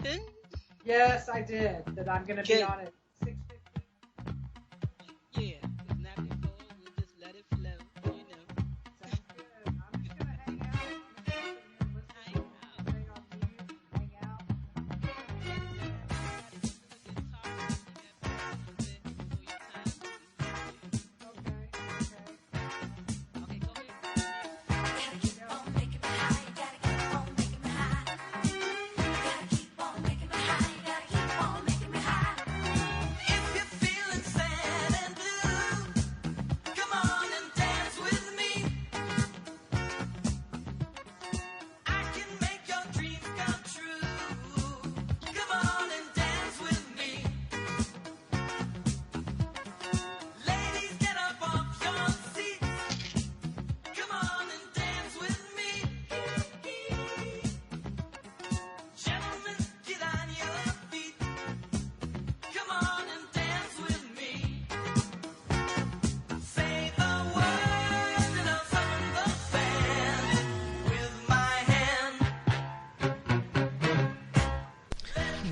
something? Yes, I did. That I'm going to be on it. 6:15. Yeah, it's not before. We'll just let it flow. You know. Sounds good. I'm just going to hang out. I'm just going to stay on mute, hang out.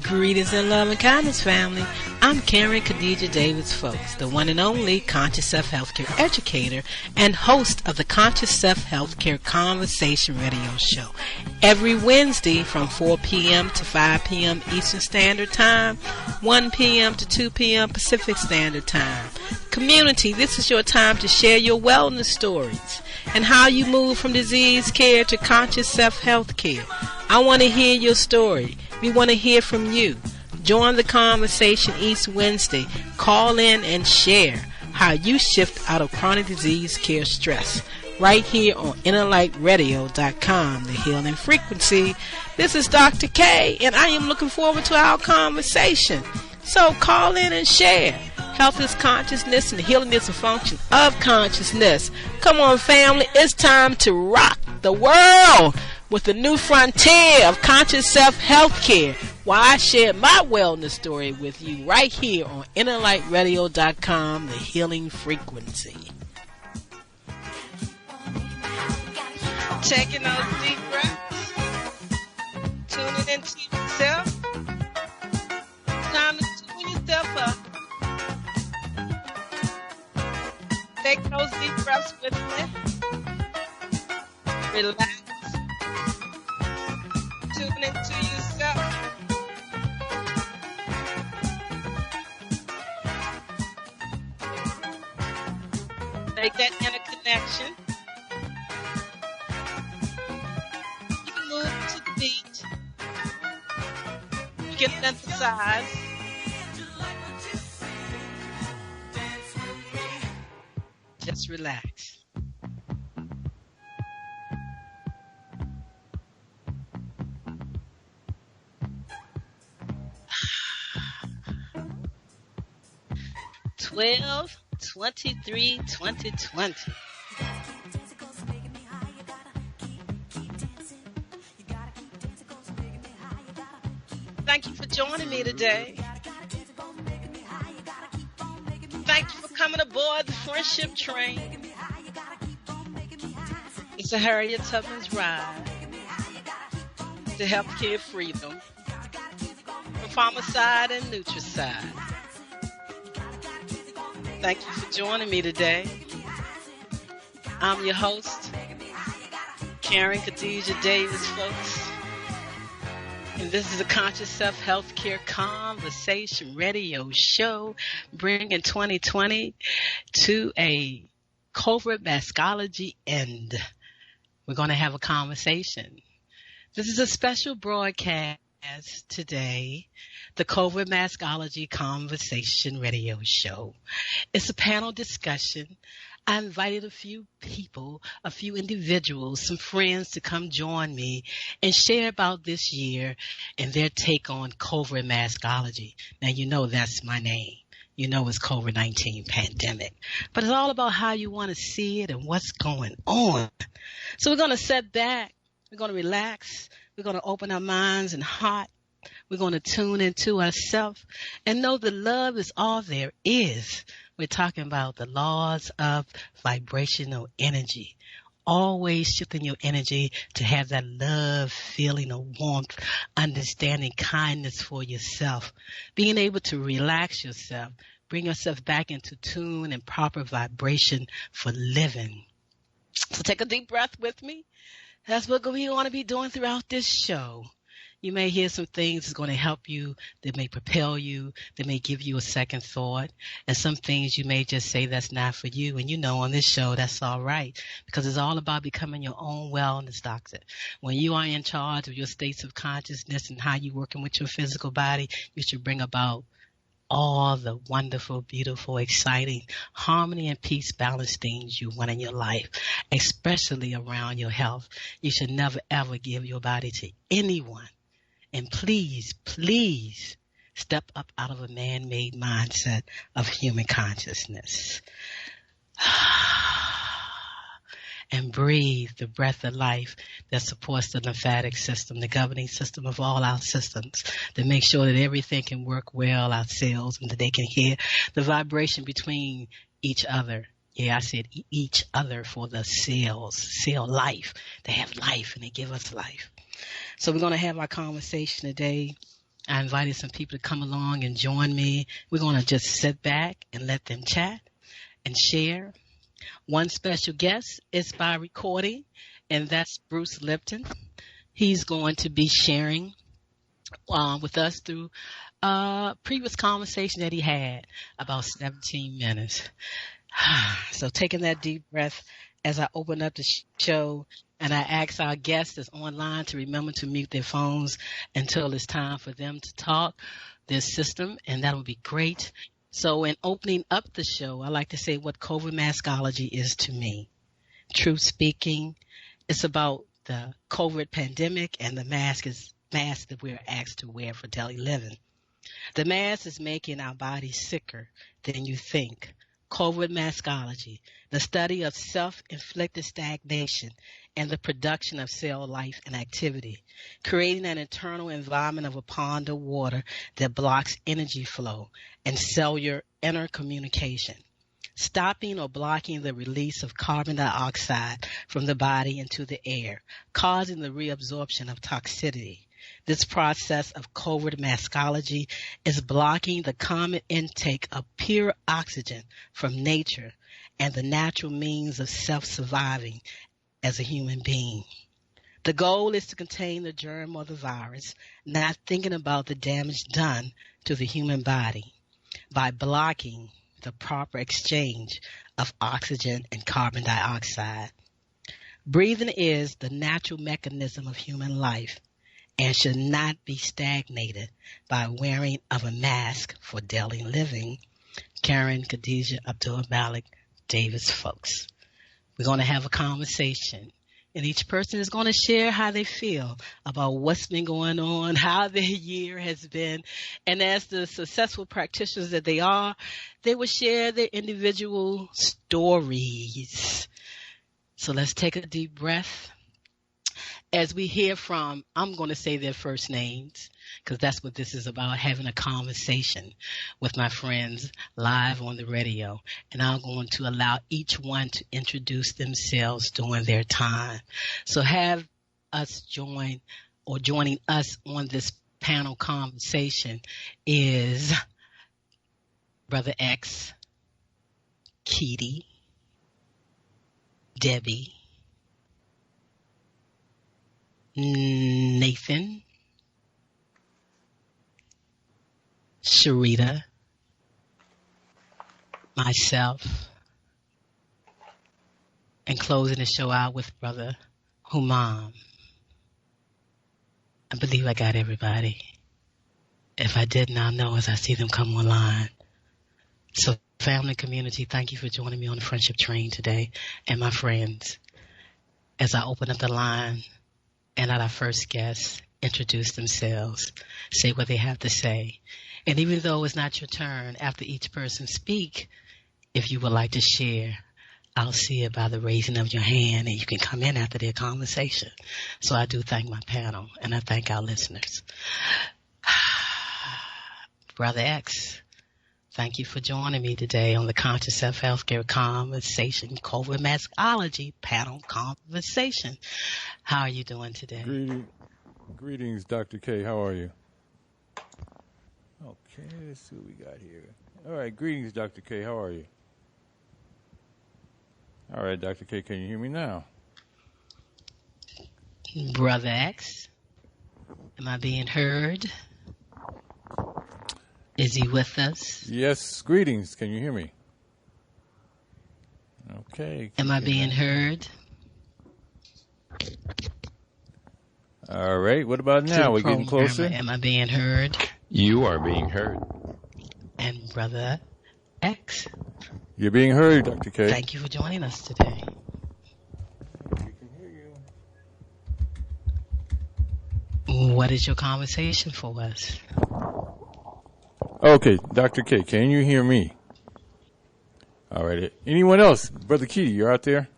Greetings and love and kindness, family. I'm Karen Khadijah Davis-Foulks, the one and only Conscious Self Healthcare educator and host of the Conscious Self Healthcare Conversation radio show. Every Wednesday from 4 p.m. to 5 p.m. Eastern Standard Time, 1 p.m. to 2 p.m. Pacific Standard Time. Community, this is your time to share your wellness stories and how you move from disease care to conscious self-health care. I want to hear your story. We want to hear from you. Join the conversation each Wednesday. Call in and share how you shift out of chronic disease care stress. Right here on InnerlightRadio.com, the healing frequency. This is Dr. K, and I am looking forward to our conversation. So call in and share. Health is consciousness, and healing is a function of consciousness. Come on, family. It's time to rock the world with the new frontier of conscious self-health care, while I share my wellness story with you right here on InnerlightRadio.com, the healing frequency. Taking those deep breaths, tuning into yourself. Time to tune yourself up. Take those deep breaths with me. Relax. Tune into yourself. Make that inner connection. You can move to the beat. You can emphasize. Just relax. Twelve 23-2020. Thank you for joining me today. Thank you for coming aboard the friendship train. It's a Harriet Tubman's ride to healthcare freedom from pharmacide and nutricide. Thank you for joining me today. I'm your host, Karen Khadijah Davis-Foulks, and this is a Conscious Self Healthcare Conversation radio show, bringing 2020 to a COVIDMASKOLOGY end. We're going to have a conversation. This is a special broadcast today, the COVIDMASKOLOGY Conversation radio show. It's a panel discussion. I invited a few people, a few individuals, some friends to come join me and share about this year and their take on COVIDMASKOLOGY. Now, you know that's my name. You know it's COVID-19 pandemic. But it's all about how you want to see it and what's going on. So we're going to sit back. We're going to relax. We're going to open our minds and heart. We're going to tune into ourselves and know that love is all there is. We're talking about the laws of vibrational energy. always shifting your energy to have that love, feeling of warmth, understanding, kindness for yourself, being able to relax yourself, bring yourself back into tune and proper vibration for living. So take a deep breath with me. That's what we want to be doing throughout this show. You may hear some things that's going to help you, that may propel you, that may give you a second thought, and some things you may just say that's not for you. And you know, on this show, that's all right, because it's all about becoming your own wellness doctor. When you are in charge of your states of consciousness and how you're working with your physical body, you should bring about all the wonderful, beautiful, exciting harmony and peace, balance things you want in your life, especially around your health. You should never, ever give your body to anyone. And please, please step up out of a man-made mindset of human consciousness. And breathe the breath of life that supports the lymphatic system, the governing system of all our systems, to make sure that everything can work well, our cells, and that they can hear the vibration between each other. Yeah, I said each other for the cells, cell life. They have life and they give us life. So we're going to have our conversation today. I invited some people to come along and join me. We're going to just sit back and let them chat and share. One special guest is by recording, and that's Bruce Lipton. He's going to be sharing with us through a previous conversation that he had, about 17 minutes. So taking that deep breath as I open up the show, and I ask our guests that's online to remember to mute their phones until it's time for them to talk their system, and that would be great. So in opening up the show, I like to say what COVIDMASKology is to me. Truth speaking, it's about the COVID pandemic and the mask that we're asked to wear for daily living. The mask is making our bodies sicker than you think. COVIDMASKology, the study of self-inflicted stagnation and the production of cell life and activity, creating an internal environment of a pond of water that blocks energy flow and cellular intercommunication, stopping or blocking the release of carbon dioxide from the body into the air, causing the reabsorption of toxicity. This process of COVIDMASKology is blocking the common intake of pure oxygen from nature and the natural means of self-surviving as a human being. The goal is to contain the germ or the virus, not thinking about the damage done to the human body by blocking the proper exchange of oxygen and carbon dioxide. Breathing is the natural mechanism of human life and should not be stagnated by wearing of a mask for daily living. Karen Khadijah Davis-Foulks. We're going to have a conversation, and each person is going to share how they feel about what's been going on, how their year has been, and as the successful practitioners that they are, they will share their individual stories. So let's take a deep breath. As we hear from, I'm going to say their first names because that's what this is about, having a conversation with my friends live on the radio. And I'm going to allow each one to introduce themselves during their time. So have us joining us on this panel conversation is Brother X, Keedy, Debbie, Nathan, Sharita, myself, and closing the show out with Brother Humam. I believe I got everybody. If I didn't, I'll know as I see them come online. So family, community, thank you for joining me on the friendship train today, and my friends. As I open up the line, and let our first guests introduce themselves, say what they have to say. And even though it's not your turn, after each person speak, if you would like to share, I'll see it by the raising of your hand, and you can come in after their conversation. So I do thank my panel, and I thank our listeners. Brother X, Thank you for joining me today on the Conscious Self Healthcare Conversation COVIDMASKOLOGY Panel Conversation. How are you doing today? Greetings, Dr. K. How are you? Okay, let's see what we got here. All right, greetings, Dr. K. How are you? All right, Dr. K, can you hear me now? Brother X, am I being heard? Is he with us? Yes, greetings. Can you hear me? Okay. Am I being heard? All right, what about now? We're getting closer. Am I being heard? You are being heard. And Brother X, You're being heard, Dr. K. thank you for joining us today. We can hear you. What is your conversation for us? Okay, Dr. K, can you hear me? All right. Anyone else? Brother Key, you're out there?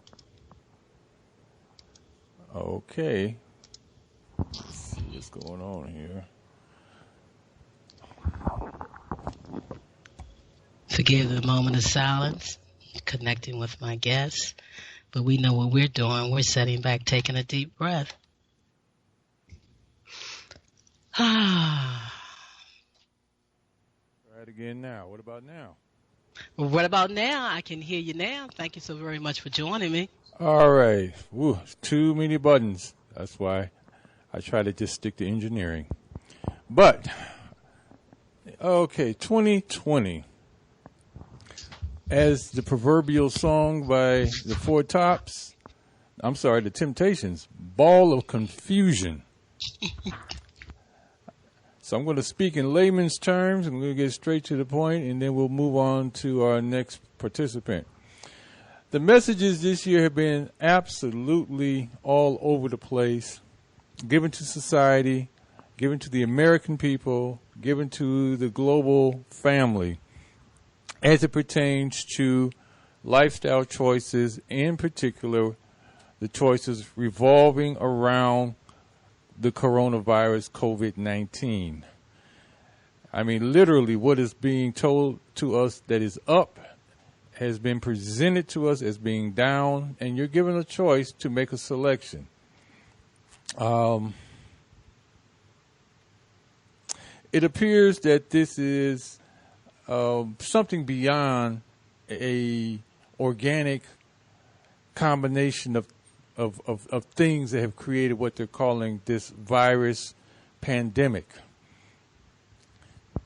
Okay. Let's see what's going on here. Forgive the moment of silence, connecting with my guests, but we know what we're doing. We're sitting back, taking a deep breath. Try it again now. What about now? What about now? I can hear you now. Thank you so very much for joining me. All right. Woo, too many buttons. That's why I try to just stick to engineering. But, okay, 2020. As the proverbial song by the the Temptations, Ball of Confusion. So I'm going to speak in layman's terms. I'm going to get straight to the point, and then we'll move on to our next participant. The messages this year have been absolutely all over the place, given to society, given to the American people, given to the global family, as it pertains to lifestyle choices, in particular, the choices revolving around the coronavirus, COVID-19. I mean, literally what is being told to us that is up has been presented to us as being down, and you're given a choice to make a selection. It appears that this is something beyond a organic combination of things that have created what they're calling this virus pandemic.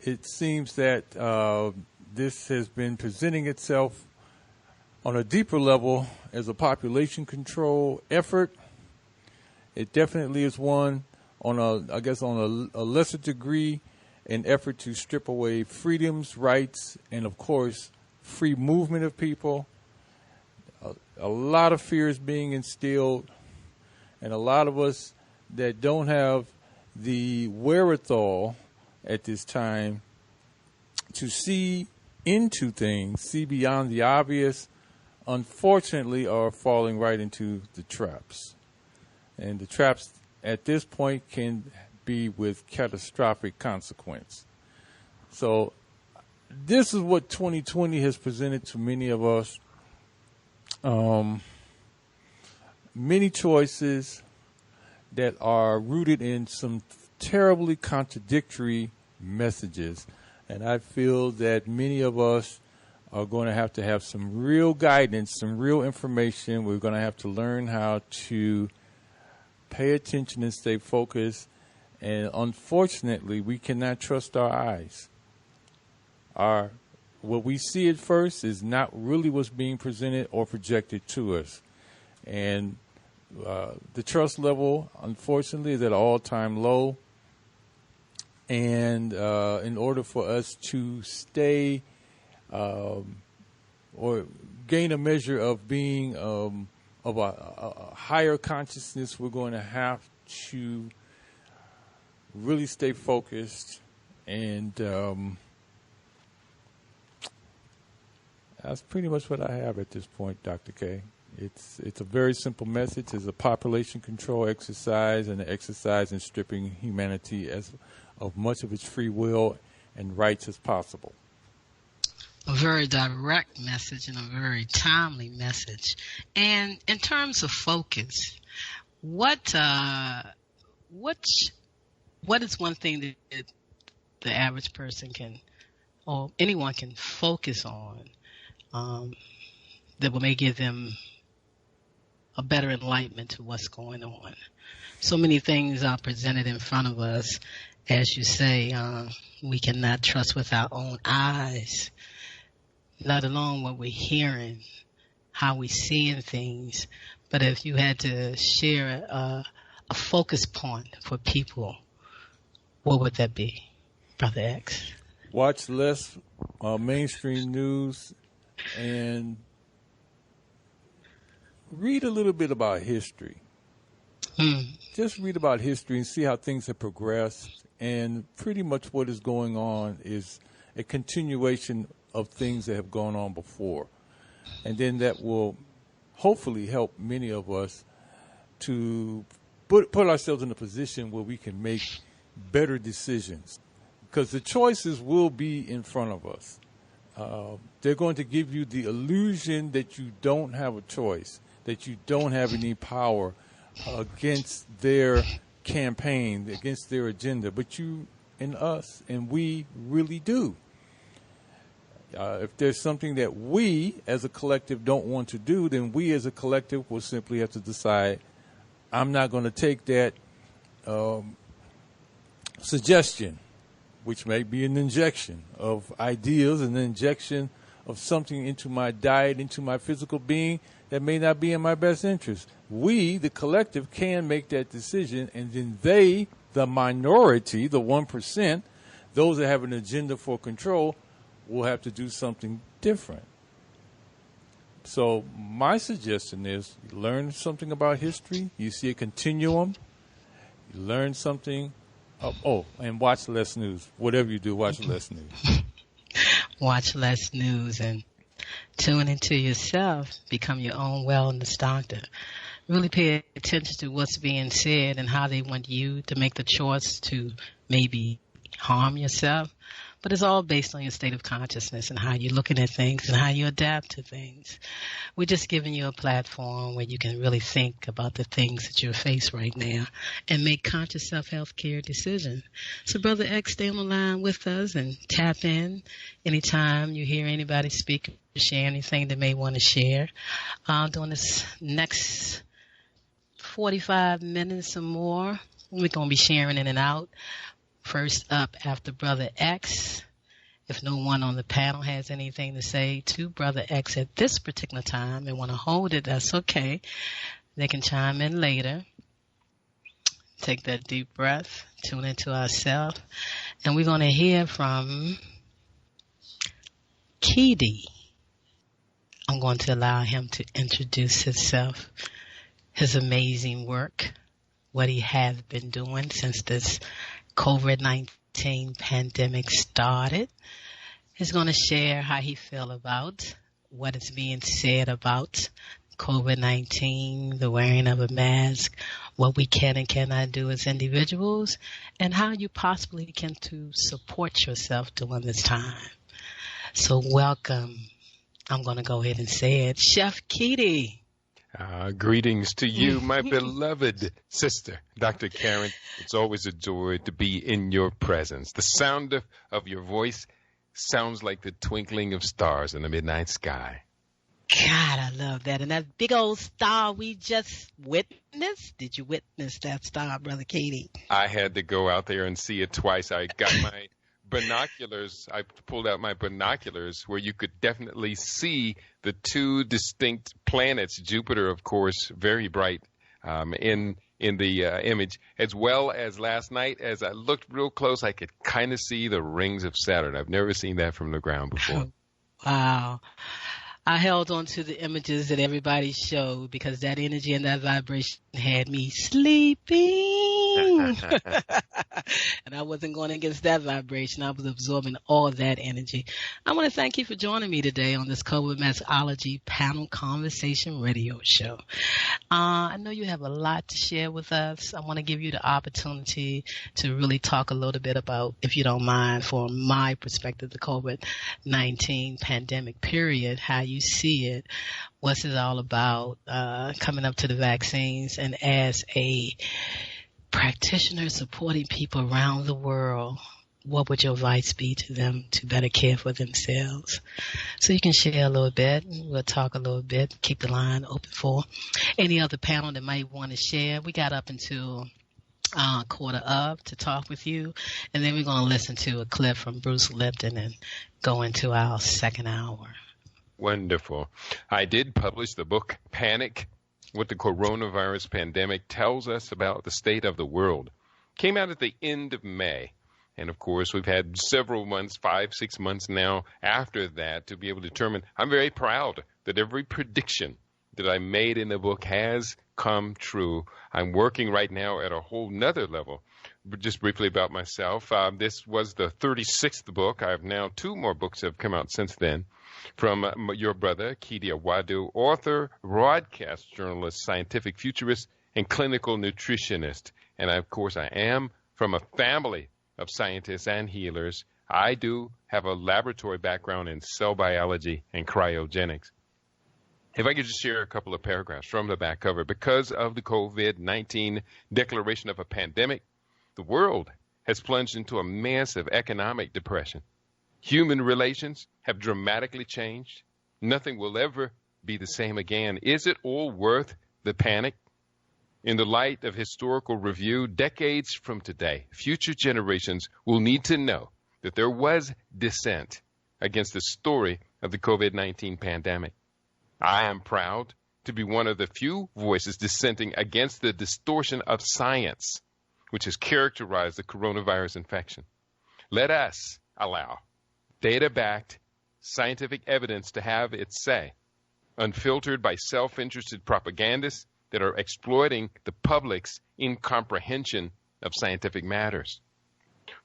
It seems that this has been presenting itself on a deeper level as a population control effort. It definitely is one on a lesser degree, an effort to strip away freedoms, rights, and of course, free movement of people. A lot of fear is being instilled, and a lot of us that don't have the wherewithal at this time to see into things, see beyond the obvious, unfortunately are falling right into the traps. And the traps at this point can be with catastrophic consequence. So this is what 2020 has presented to many of us. Many choices that are rooted in some terribly contradictory messages. And I feel that many of us are going to have some real guidance, some real information. We're going to have to learn how to pay attention and stay focused. And unfortunately, we cannot trust our eyes. What we see at first is not really what's being presented or projected to us. And the trust level, unfortunately, is at an all-time low. And in order for us to stay or gain a measure of being of a higher consciousness, we're going to have to really stay focused. And that's pretty much what I have at this point, Dr. K. It's a very simple message. It's a population control exercise, and an exercise in stripping humanity of much of its free will and rights as possible. A very direct message and a very timely message. And in terms of focus, what is one thing that the average person can, or anyone can focus on, that may give them a better enlightenment to what's going on? So many things are presented in front of us. As you say, we cannot trust with our own eyes, let alone what we're hearing, how we're seeing things. But if you had to share a focus point for people, what would that be, Brother X? Watch less mainstream news and read a little bit about history. Just read about history and see how things have progressed. And pretty much what is going on is a continuation of things that have gone on before. And then that will hopefully help many of us to put ourselves in a position where we can make better decisions. Because the choices will be in front of us. They're going to give you the illusion that you don't have a choice, that you don't have any power against their campaign, against their agenda. But you and us and we really do. If there's something that we as a collective don't want to do, then we as a collective will simply have to decide, I'm not going to take that suggestion, which may be an injection of ideas, an injection of something into my diet, into my physical being that may not be in my best interest. We, the collective, can make that decision, and then they, the minority, the 1%, those that have an agenda for control, will have to do something different. So my suggestion is you learn something about history, you see a continuum, you learn something, and watch less news. Whatever you do, watch less news. Watch less news and tune into yourself, become your own wellness doctor. Really pay attention to what's being said and how they want you to make the choice to maybe harm yourself. But it's all based on your state of consciousness and how you're looking at things and how you adapt to things. We're just giving you a platform where you can really think about the things that you face right now and make conscious self-health care decisions. So, Brother X, stay on the line with us and tap in anytime you hear anybody speak or share anything they may want to share. During this next 45 minutes or more, we're going to be sharing in and out. First up after Brother X, if no one on the panel has anything to say to Brother X at this particular time and want to hold it, that's okay. They can chime in later. Take that deep breath, tune into ourselves, and we're going to hear from Kedi. I'm going to allow him to introduce himself, his amazing work, what he has been doing since this COVID-19 pandemic started. He's going to share how he feels about what is being said about COVID-19, the wearing of a mask, what we can and cannot do as individuals, and how you possibly can to support yourself during this time. So welcome. I'm going to go ahead and say it. Chef Kedi. Greetings to you, my beloved sister, Dr. Karen. It's always a joy to be in your presence. The sound of your voice sounds like the twinkling of stars in the midnight sky. God, I love that. And that big old star we just witnessed. Did you witness that star, Brother Kedi? I had to go out there and see it twice. I got my binoculars. I pulled out my binoculars where you could definitely see the two distinct planets. Jupiter, of course, very bright in the image, as well as last night, as I looked real close, I could kind of see the rings of Saturn. I've never seen that from the ground before. Wow. I held on to the images that everybody showed because that energy and that vibration had me sleeping. boom. And I wasn't going against that vibration. I was absorbing all that energy. I want to thank you for joining me today on this COVID-Maskology panel conversation radio show. I know you have a lot to share with us. I want to give you the opportunity to really talk a little bit about, if you don't mind, from my perspective, the COVID-19 pandemic period, how you see it, what's it all about, coming up to the vaccines, and as a practitioner supporting people around the world, what would your advice be to them to better care for themselves? So you can share a little bit. We'll talk a little bit. Keep the line open for any other panel that might want to share. We got up until quarter of to talk with you, and then we're going to listen to a clip from Bruce Lipton and go into our second hour. Wonderful. I did publish the book Panic: What the Coronavirus Pandemic Tells Us About the State of the World. Came out at the end of May. And of course, we've had several months, 5-6 months now after that to be able to determine. I'm very proud that every prediction that I made in the book has come true. I'm working right now at a whole nother level. But just briefly about myself, this was the 36th book. I have now 2 more books that have come out since then. From your brother, Khadijah Wadu, author, broadcast journalist, scientific futurist, and clinical nutritionist. And of course, I am from a family of scientists and healers. I do have a laboratory background in cell biology and cryogenics. If I could just share a couple of paragraphs from the back cover. Because of the COVID-19 declaration of a pandemic, the world has plunged into a massive economic depression. Human relations have dramatically changed. Nothing will ever be the same again. Is it all worth the panic? In the light of historical review, decades from today, future generations will need to know that there was dissent against the story of the COVID-19 pandemic. I am proud to be one of the few voices dissenting against the distortion of science, which has characterized the coronavirus infection. Let us allow data-backed scientific evidence to have its say, unfiltered by self-interested propagandists that are exploiting the public's incomprehension of scientific matters.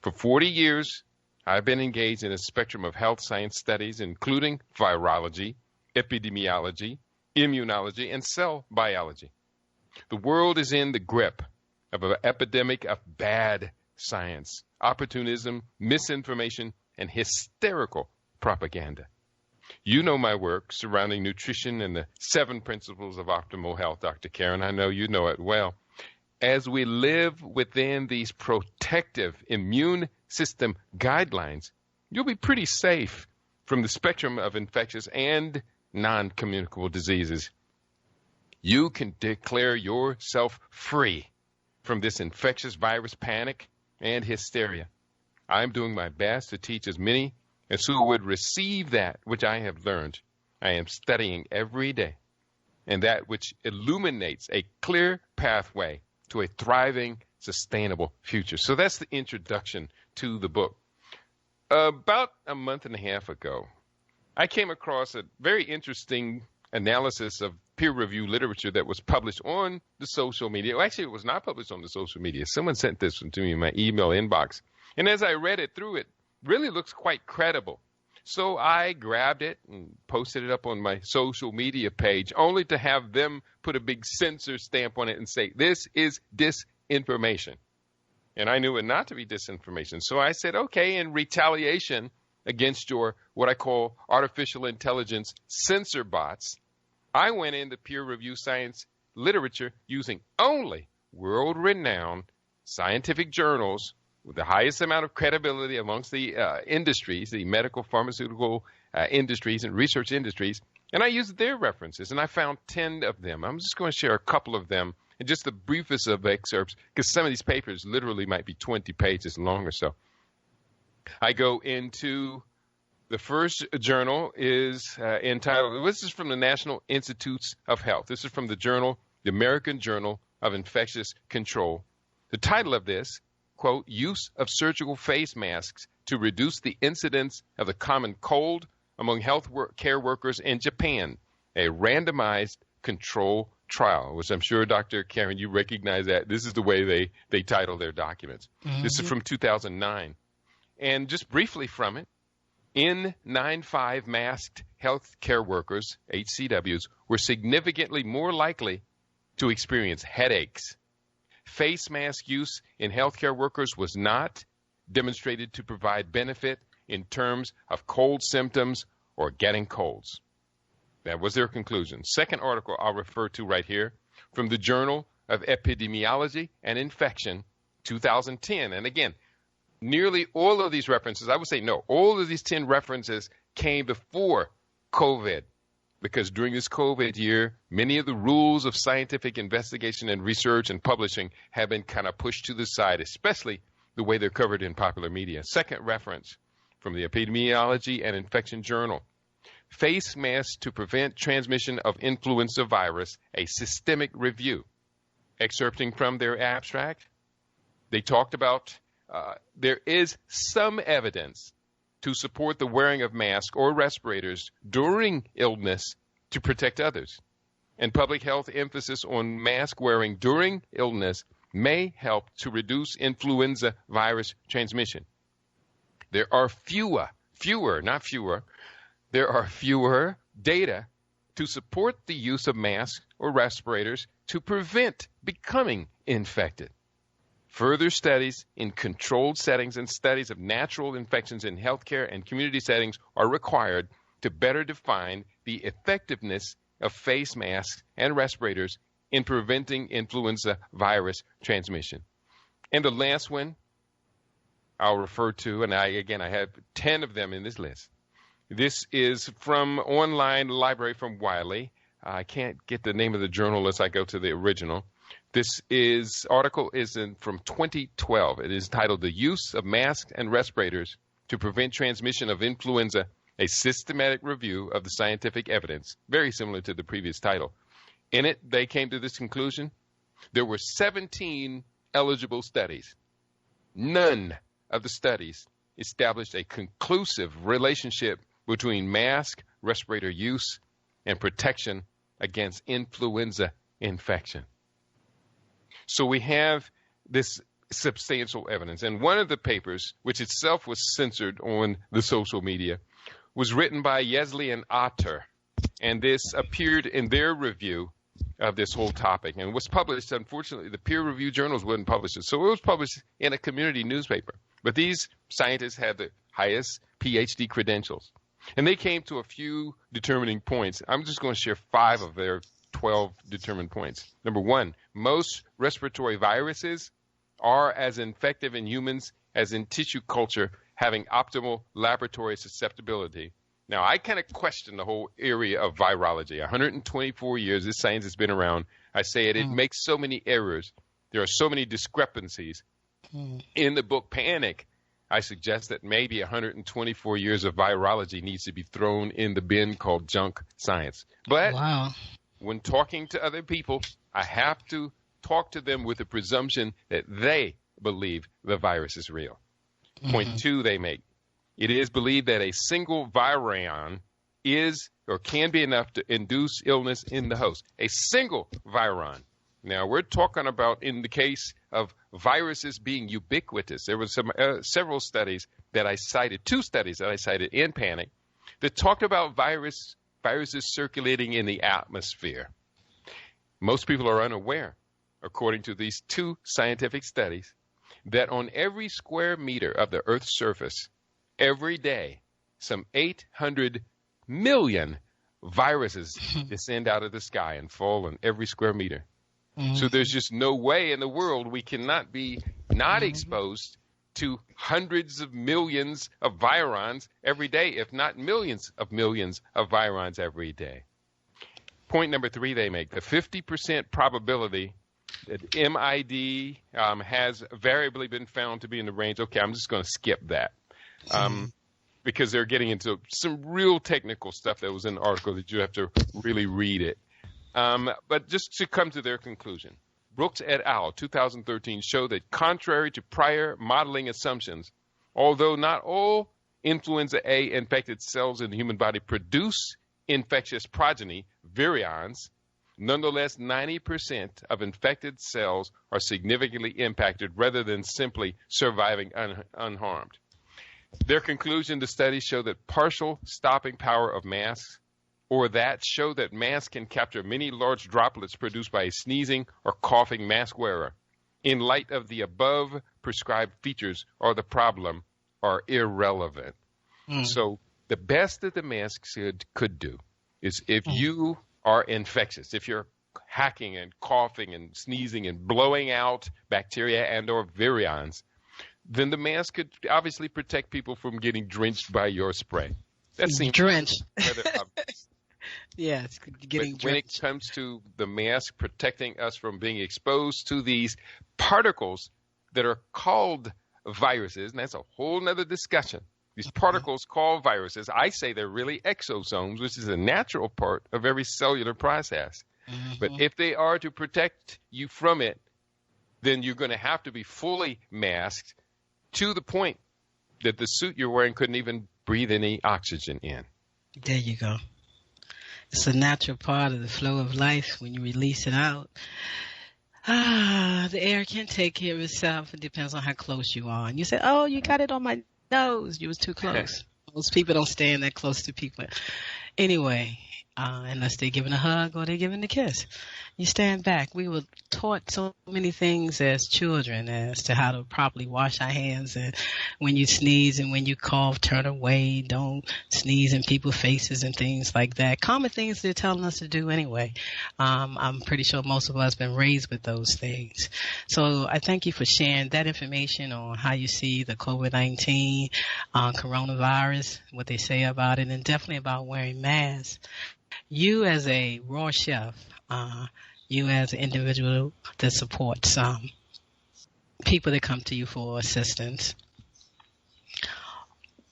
For 40 years, I've been engaged in a spectrum of health science studies, including virology, epidemiology, immunology, and cell biology. The world is in the grip of an epidemic of bad science, opportunism, misinformation, and hysterical propaganda. You know my work surrounding nutrition and the 7 principles of optimal health, Dr. Karen. I know you know it well. As we live within these protective immune system guidelines, you'll be pretty safe from the spectrum of infectious and non-communicable diseases. You can declare yourself free from this infectious virus panic and hysteria. I'm doing my best to teach as many as who would receive that which I have learned. I am studying every day, and that which illuminates a clear pathway to a thriving, sustainable future. So that's the introduction to the book. About a month and a half ago, I came across a very interesting analysis of peer-reviewed literature that was published on the social media. Well, actually, it was not published on the social media. Someone sent this to me in my email inbox. And as I read it through, it really looks quite credible. So I grabbed it and posted it up on my social media page, only to have them put a big censor stamp on it and say, this is disinformation. And I knew it not to be disinformation. So I said, okay, in retaliation against your, what I call artificial intelligence censor bots, I went into peer-reviewed science literature using only world-renowned scientific journals with the highest amount of credibility amongst the industries, the medical, pharmaceutical industries and research industries, and I used their references, and I found 10 of them. I'm just going to share a couple of them in just the briefest of excerpts, because some of these papers literally might be 20 pages long or so. I go into the first journal is entitled, this is from the National Institutes of Health. This is from the journal, the American Journal of Infectious Control. The title of this, quote, use of surgical face masks to reduce the incidence of the common cold among health care workers in Japan, a randomized control trial, which I'm sure, Dr. Karen, you recognize that. This is the way they title their documents. This is from 2009. And just briefly from it, N95 masked healthcare workers, HCWs, were significantly more likely to experience headaches. Face mask use in healthcare workers was not demonstrated to provide benefit in terms of cold symptoms or getting colds. That was their conclusion. Second article I'll refer to right here from the Journal of Epidemiology and Infection, 2010. And again, nearly all of these references, I would say no, all of these 10 references came before COVID, because during this COVID year, many of the rules of scientific investigation and research and publishing have been kind of pushed to the side, especially the way they're covered in popular media. Second reference from the Epidemiology and Infection Journal. Face masks to prevent transmission of influenza virus, a systemic review. Excerpting from their abstract, they talked about there is some evidence to support the wearing of masks or respirators during illness to protect others. And public health emphasis on mask wearing during illness may help to reduce influenza virus transmission. There are fewer data to support the use of masks or respirators to prevent becoming infected. Further studies in controlled settings and studies of natural infections in healthcare and community settings are required to better define the effectiveness of face masks and respirators in preventing influenza virus transmission. And the last one I'll refer to, and I have 10 of them in this list. This is from online library from Wiley. I can't get the name of the journal unless I go to the original. This article is from 2012. It is titled "The Use of Masks and Respirators to Prevent Transmission of Influenza, a Systematic Review of the Scientific Evidence." Very similar to the previous title. In it, they came to this conclusion. There were 17 eligible studies. None of the studies established a conclusive relationship between mask, respirator use, and protection against influenza infection. So we have this substantial evidence. And one of the papers, which itself was censored on the social media, was written by Yesley and Otter. And this appeared in their review of this whole topic and was published. Unfortunately, the peer-reviewed journals wouldn't publish it. So it was published in a community newspaper. But these scientists had the highest PhD credentials. And they came to a few determining points. I'm just going to share 5 of their 12 determined points. Number 1, most respiratory viruses are as infective in humans as in tissue culture, having optimal laboratory susceptibility. Now, I kind of question the whole area of virology. 124 years, this science has been around. I say it makes so many errors. There are so many discrepancies. In the book Panic, I suggest that maybe 124 years of virology needs to be thrown in the bin called junk science. But when talking to other people, I have to talk to them with the presumption that they believe the virus is real. Point 2 they make. It is believed that a single virion is or can be enough to induce illness in the host. A single virion. Now, we're talking about in the case of viruses being ubiquitous. There were several studies that I cited, 2 studies that I cited in Panic, that talked about viruses circulating in the atmosphere. Most people are unaware, according to these 2 scientific studies, that on every square meter of the Earth's surface, every day, some 800 million viruses descend out of the sky and fall on every square meter. So there's just no way in the world we cannot be not exposed to hundreds of millions of virons every day, if not millions of virons every day. Point number 3 they make, the 50% probability that MID has variably been found to be in the range. Okay, I'm just going to skip that because they're getting into some real technical stuff that was in the article that you have to really read it. But just to come to their conclusion, Brooks et al. 2013 show that contrary to prior modeling assumptions, although not all influenza A infected cells in the human body produce infectious progeny, virions, Nonetheless, 90% of infected cells are significantly impacted rather than simply surviving unharmed. Their conclusion, the studies show that partial stopping power of masks or that show that masks can capture many large droplets produced by a sneezing or coughing mask wearer. In light of the above prescribed features or the problem are irrelevant. So the best that the mask could do is if you are infectious, if you're hacking and coughing and sneezing and blowing out bacteria and or virions, then the mask could obviously protect people from getting drenched by your spray. That seems drenched. rather obvious. Yes, getting But when it drenched. comes to the mask protecting us from being exposed to these particles that are called viruses, and that's a whole nother discussion. These particles called viruses, I say they're really exosomes, which is a natural part of every cellular process. But if they are to protect you from it, then you're going to have to be fully masked to the point that the suit you're wearing couldn't even breathe any oxygen in. There you go. It's a natural part of the flow of life when you release it out. The air can take care of itself. It depends on how close you are. And you say, oh, you got it on my nose. You was too close. Most people don't stand that close to people. Anyway, unless they're giving a hug or they're giving a kiss. You stand back. We were taught so many things as children as to how to properly wash our hands. And when you sneeze and when you cough, turn away. Don't sneeze in people's faces and things like that. Common things they're telling us to do anyway. I'm pretty sure most of us have been raised with those things. So I thank you for sharing that information on how you see the COVID-19 coronavirus, what they say about it, and definitely about wearing masks. You as a raw chef, you as an individual that supports people that come to you for assistance,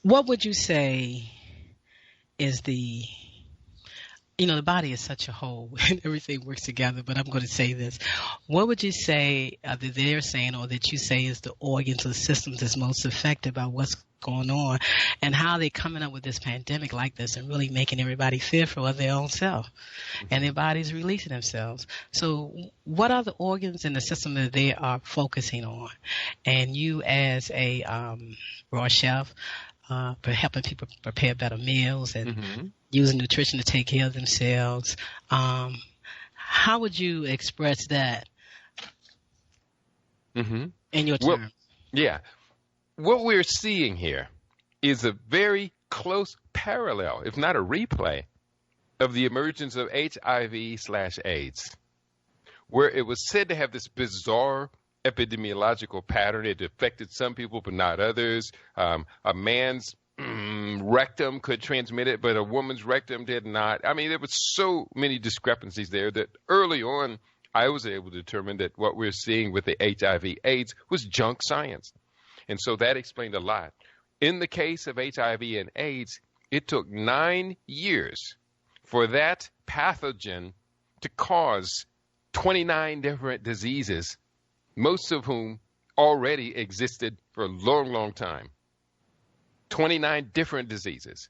what would you say is the body is such a whole and everything works together, but I'm going to say this. What would you say that they're saying or that you say is the organs or systems that's most affected by what's going on and how they coming up with this pandemic like this and really making everybody fearful of their own self and their bodies releasing themselves? So what are the organs in the system that they are focusing on? And you as a raw chef, helping people prepare better meals and using nutrition to take care of themselves. How would you express that in your terms? Yeah. What we're seeing here is a very close parallel, if not a replay, of the emergence of HIV/AIDS, where it was said to have this bizarre epidemiological pattern. It affected some people but not others. A man's rectum could transmit it, but a woman's rectum did not. I mean, there were so many discrepancies there that early on I was able to determine that what we're seeing with the HIV/AIDS was junk science. And so that explained a lot. In the case of HIV and AIDS, it took 9 years for that pathogen to cause 29 different diseases, most of whom already existed for a long, long time. 29 different diseases.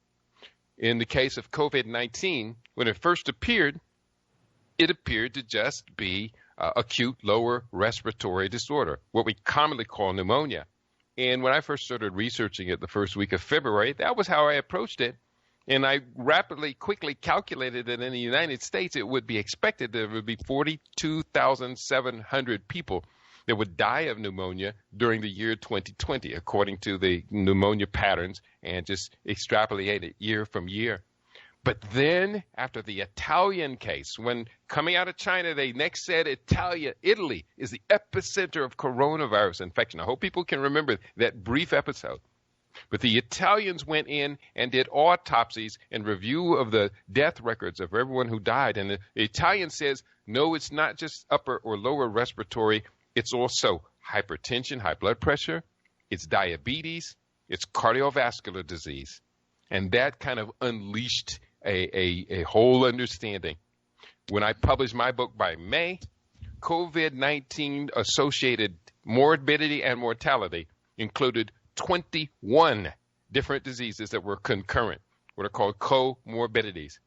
In the case of COVID-19, when it first appeared, it appeared to just be acute lower respiratory disorder, what we commonly call pneumonia. And when I first started researching it the first week of February, that was how I approached it. And I quickly calculated that in the United States, it would be expected that there would be 42,700 people that would die of pneumonia during the year 2020, according to the pneumonia patterns, and just extrapolate it year from year. But then after the Italian case, when coming out of China, they next said Italy is the epicenter of coronavirus infection. I hope people can remember that brief episode. But the Italians went in and did autopsies and review of the death records of everyone who died. And the Italian says, no, it's not just upper or lower respiratory. It's also hypertension, high blood pressure. It's diabetes. It's cardiovascular disease. And that kind of unleashed a whole understanding. When I published my book by May, COVID-19 associated morbidity and mortality included 21 different diseases that were concurrent, what are called comorbidities.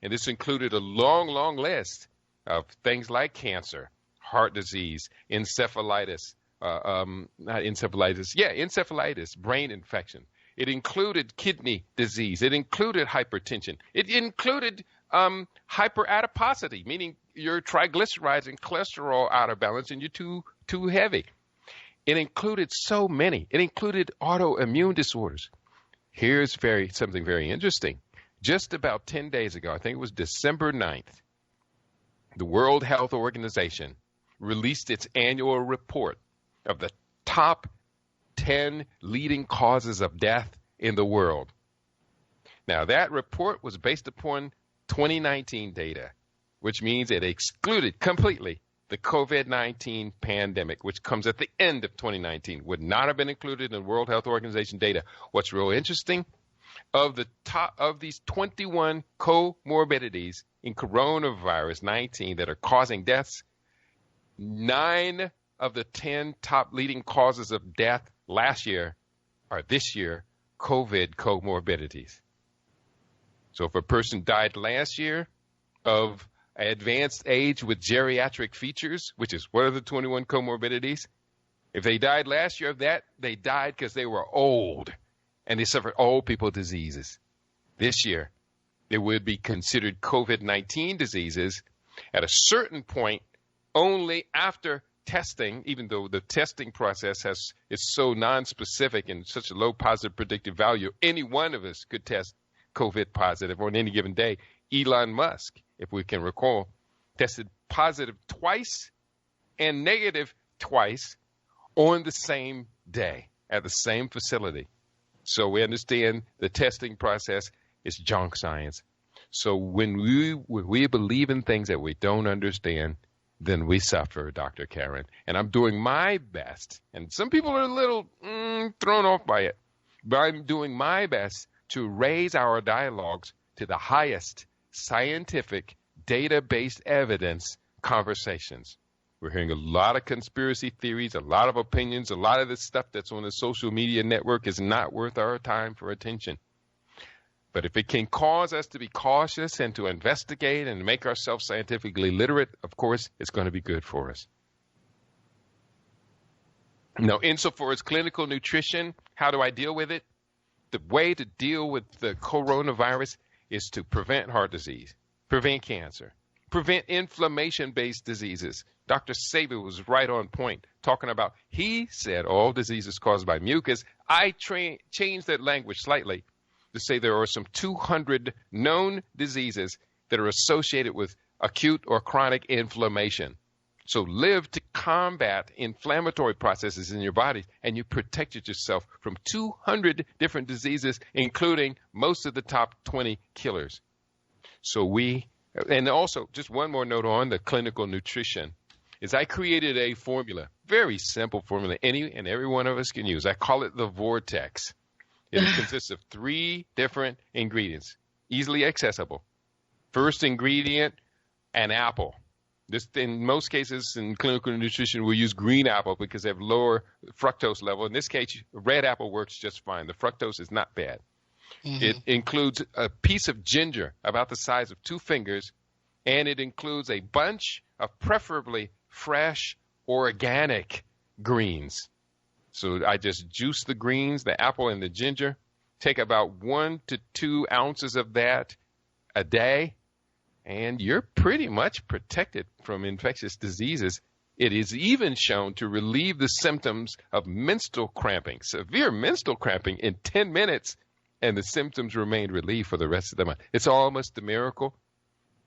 And this included a long, long list of things like cancer, heart disease, encephalitis, encephalitis, brain infection. It included kidney disease. It included hypertension. It included hyperadiposity, meaning your triglycerides and cholesterol out of balance and you're too heavy. It included so many. It included autoimmune disorders. Here's something very interesting. Just about 10 days ago, I think it was December 9th, the World Health Organization released its annual report of the top 10 leading causes of death in the world. Now, that report was based upon 2019 data, which means it excluded completely the COVID-19 pandemic, which comes at the end of 2019, would not have been included in World Health Organization data. What's real interesting, of these 21 comorbidities in coronavirus 19 that are causing deaths, 9 of the 10 top leading causes of death last year are this year COVID comorbidities. So if a person died last year of advanced age with geriatric features, which is one of the 21 comorbidities, if they died last year of that, they died because they were old and they suffered old people diseases. This year, they would be considered COVID-19 diseases at a certain point only after testing, even though the testing process is so non-specific and such a low positive predictive value, any one of us could test COVID positive on any given day. Elon Musk, if we can recall, tested positive twice and negative twice on the same day at the same facility. So we understand the testing process is junk science. So when we believe in things that we don't understand, then we suffer, Dr. Karen. And I'm doing my best, and some people are a little thrown off by it, but I'm doing my best to raise our dialogues to the highest scientific, data-based evidence conversations. We're hearing a lot of conspiracy theories, a lot of opinions, a lot of the stuff that's on the social media network is not worth our time for attention. But if it can cause us to be cautious and to investigate and make ourselves scientifically literate, of course, it's going to be good for us. Now, insofar as clinical nutrition, how do I deal with it? The way to deal with the coronavirus is to prevent heart disease, prevent cancer, prevent inflammation-based diseases. Dr. Saber was right on point talking about, he said all diseases caused by mucus. I changed that language slightly to say there are some 200 known diseases that are associated with acute or chronic inflammation. So live to combat inflammatory processes in your body, and you protected yourself from 200 different diseases, including most of the top 20 killers. So and also just one more note on the clinical nutrition, is I created a formula, very simple formula, any and every one of us can use. I call it the vortex. It consists of 3 different ingredients, easily accessible. First ingredient, an apple. This, in most cases in clinical nutrition, we use green apple because they have lower fructose level. In this case, red apple works just fine. The fructose is not bad. Mm-hmm. It includes a piece of ginger about the size of 2 fingers, and it includes a bunch of preferably fresh, organic greens. So I just juice the greens, the apple and the ginger, take about 1 to 2 ounces of that a day, and you're pretty much protected from infectious diseases. It is even shown to relieve the symptoms of menstrual cramping, severe menstrual cramping, in 10 minutes, and the symptoms remain relieved for the rest of the month. It's almost a miracle,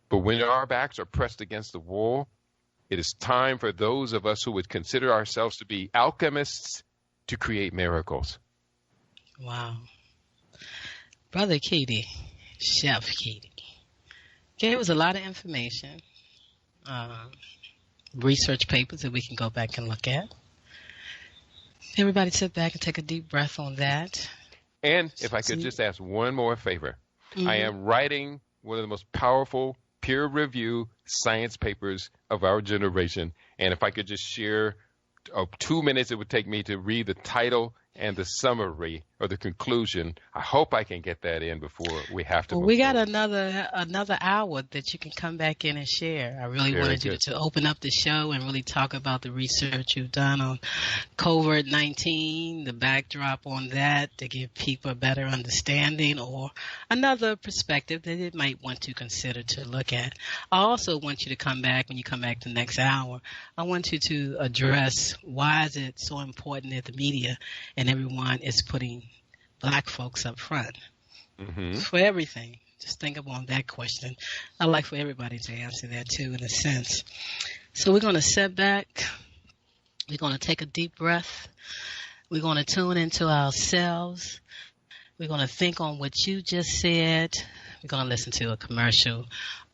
but when our backs are pressed against the wall, it is time for those of us who would consider ourselves to be alchemists to create miracles. Wow. Brother Keaty, Chef Keaty, gave us a lot of information, research papers that we can go back and look at. Everybody sit back and take a deep breath on that. And if I could just ask one more favor. Mm-hmm. I am writing one of the most powerful peer-reviewed science papers of our generation. And if I could just share 2 minutes it would take me to read the title and the summary or the conclusion. I hope I can get that in before we have to. Well, move we got forward. another hour that you can come back in and share. I really Very wanted you good. to open up the show and really talk about the research you've done on COVID-19, the backdrop on that, to give people a better understanding or another perspective that they might want to consider to look at. I also want you to come back when you come back the next hour. I want you to address why is it so important that the media and everyone is putting Black folks up front for everything. Just think about that question. I'd like for everybody to answer that too, in a sense. So we're going to sit back. We're going to take a deep breath. We're going to tune into ourselves. We're going to think on what you just said. We're going to listen to a commercial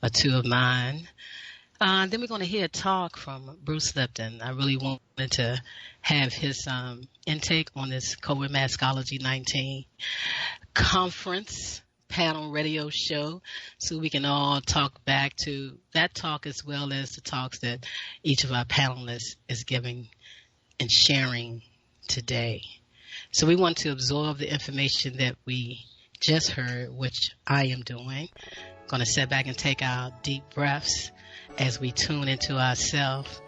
or two of mine. Then we're going to hear a talk from Bruce Lipton. I really wanted to have his intake on this COVIDMASKOLOGY 19 conference panel radio show, so we can all talk back to that talk as well as the talks that each of our panelists is giving and sharing today. So we want to absorb the information that we just heard, which I am doing. I'm going to sit back and take our deep breaths as we tune into ourselves,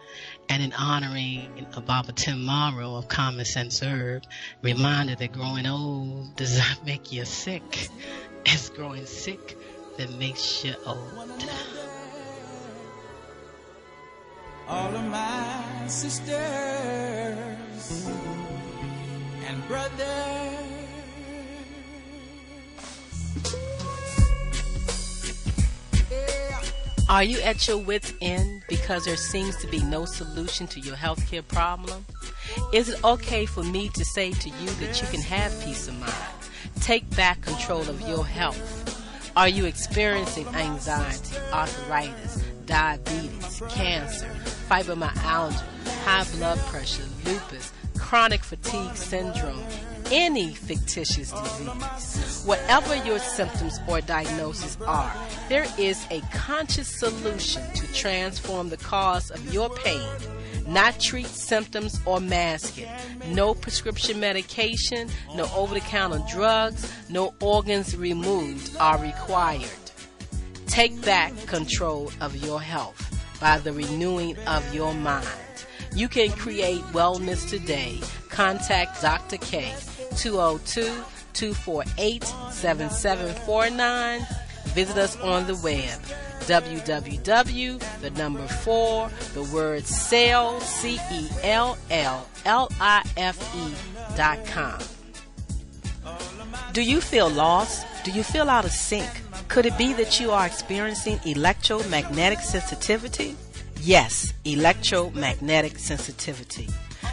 and in honoring Baba Tim Morrow of Common Sense Herb, reminder that growing old does not make you sick. It's growing sick that makes you old. All of my sisters and brothers, Are you at your wit's end because there seems to be no solution to your healthcare problem? Is it okay for me to say to you that you can have peace of mind? Take back control of your health. Are you experiencing anxiety, arthritis, diabetes, cancer, fibromyalgia, high blood pressure, lupus, chronic fatigue syndrome, any fictitious disease? Whatever your symptoms or diagnosis are, there is a conscious solution to transform the cause of your pain. Not treat symptoms or mask it. No prescription medication, no over-the-counter drugs, no organs removed are required. Take back control of your health by the renewing of your mind. You can create wellness today. Contact Dr. K, 202-248-7749. Visit us on the web, www.celllife.com. Do you feel lost? Do you feel out of sync? Could it be that you are experiencing electromagnetic sensitivity? Yes, electromagnetic sensitivity.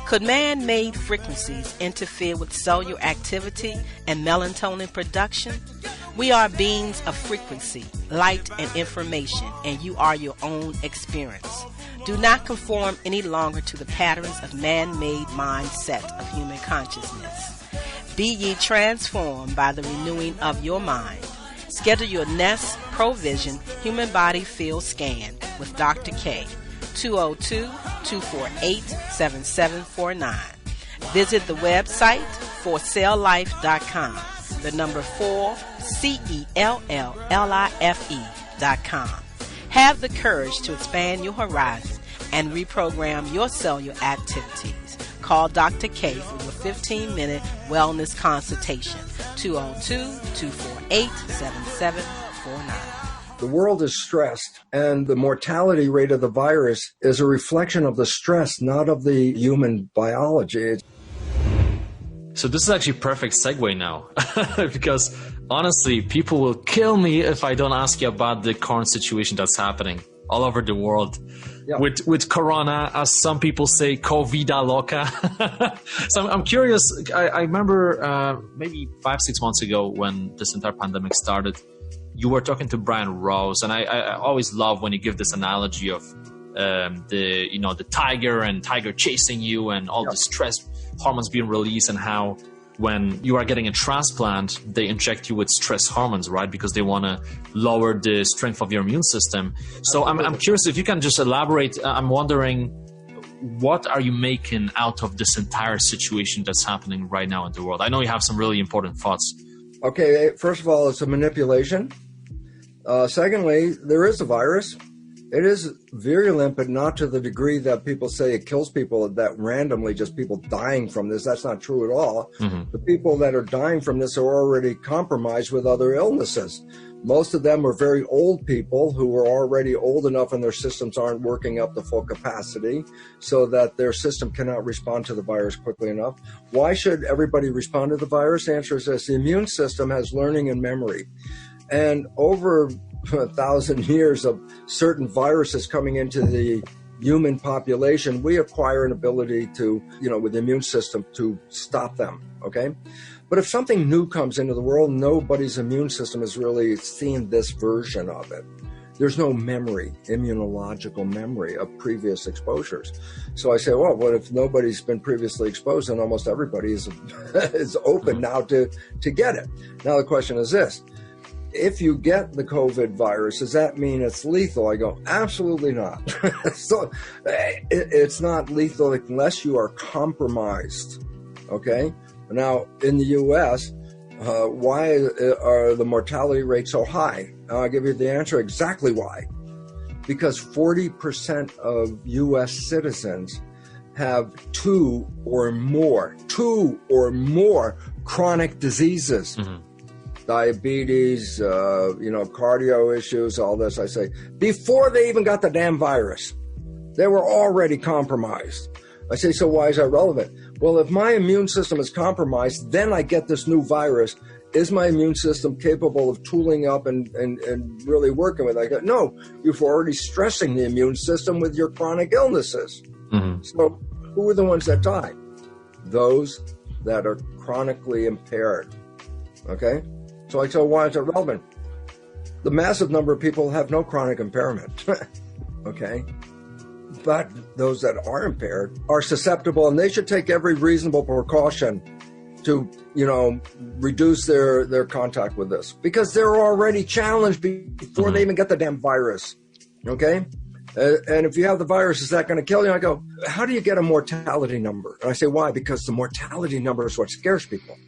Could man-made frequencies interfere with cellular activity and melatonin production? We are beings of frequency, light, and information, and you are your own experience. Do not conform any longer to the patterns of man-made mindset of human consciousness. Be ye transformed by the renewing of your mind. Schedule your Nest Provision Human Body Field Scan with Dr. K, 202-248-7749. Visit the website forcelllife.com. The number 4celllife.com. Have the courage to expand your horizon and reprogram your cellular activities. Call Dr. K for your 15-minute wellness consultation. 202-248-7749. The world is stressed, and the mortality rate of the virus is a reflection of the stress, not of the human biology. So this is actually a perfect segue now, because honestly, people will kill me if I don't ask you about the current situation that's happening all over the world. Yeah. With Corona, as some people say, Covida loca. So I'm curious, I remember maybe 5-6 months ago when this entire pandemic started, you were talking to Brian Rose, and I always love when you give this analogy of the tiger chasing you and all the stress hormones being released, and how when you are getting a transplant, they inject you with stress hormones, right? Because they want to lower the strength of your immune system. So I'm curious if you can just elaborate. I'm wondering, what are you making out of this entire situation that's happening right now in the world? I know you have some really important thoughts. Okay, first of all, it's a manipulation. Secondly, there is a virus. It is virulent, but not to the degree that people say it kills people, that randomly just people dying from this. That's not true at all. Mm-hmm. The people that are dying from this are already compromised with other illnesses. Most of them are very old people who are already old enough and their systems aren't working up to full capacity so that their system cannot respond to the virus quickly enough. Why should everybody respond to the virus? The answer is this. The immune system has learning and memory. And over 1,000 years of certain viruses coming into the human population, we acquire an ability to, with the immune system to stop them, okay? But if something new comes into the world, nobody's immune system has really seen this version of it. There's no memory, immunological memory of previous exposures. So I say, well, what if nobody's been previously exposed and almost everybody is open now to get it? Now the question is this. If you get the COVID virus, does that mean it's lethal? I go, absolutely not. So it's not lethal unless you are compromised, okay? Now, in the U.S., why are the mortality rates so high? I'll give you the answer exactly why. Because 40% of U.S. citizens have two or more chronic diseases. Mm-hmm. Diabetes, cardio issues, all this, I say, before they even got the damn virus, they were already compromised. I say, so why is that relevant? Well, if my immune system is compromised, then I get this new virus. Is my immune system capable of tooling up and really working with it? I go, no, you're already stressing the immune system with your chronic illnesses. Mm-hmm. So who are the ones that die? Those that are chronically impaired, okay? So I say, why is it relevant? The massive number of people have no chronic impairment, okay? But those that are impaired are susceptible, and they should take every reasonable precaution to, reduce their contact with this, because they're already challenged before they even get the damn virus, okay? And if you have the virus, is that going to kill you? I go, how do you get a mortality number? And I say, why? Because the mortality number is what scares people.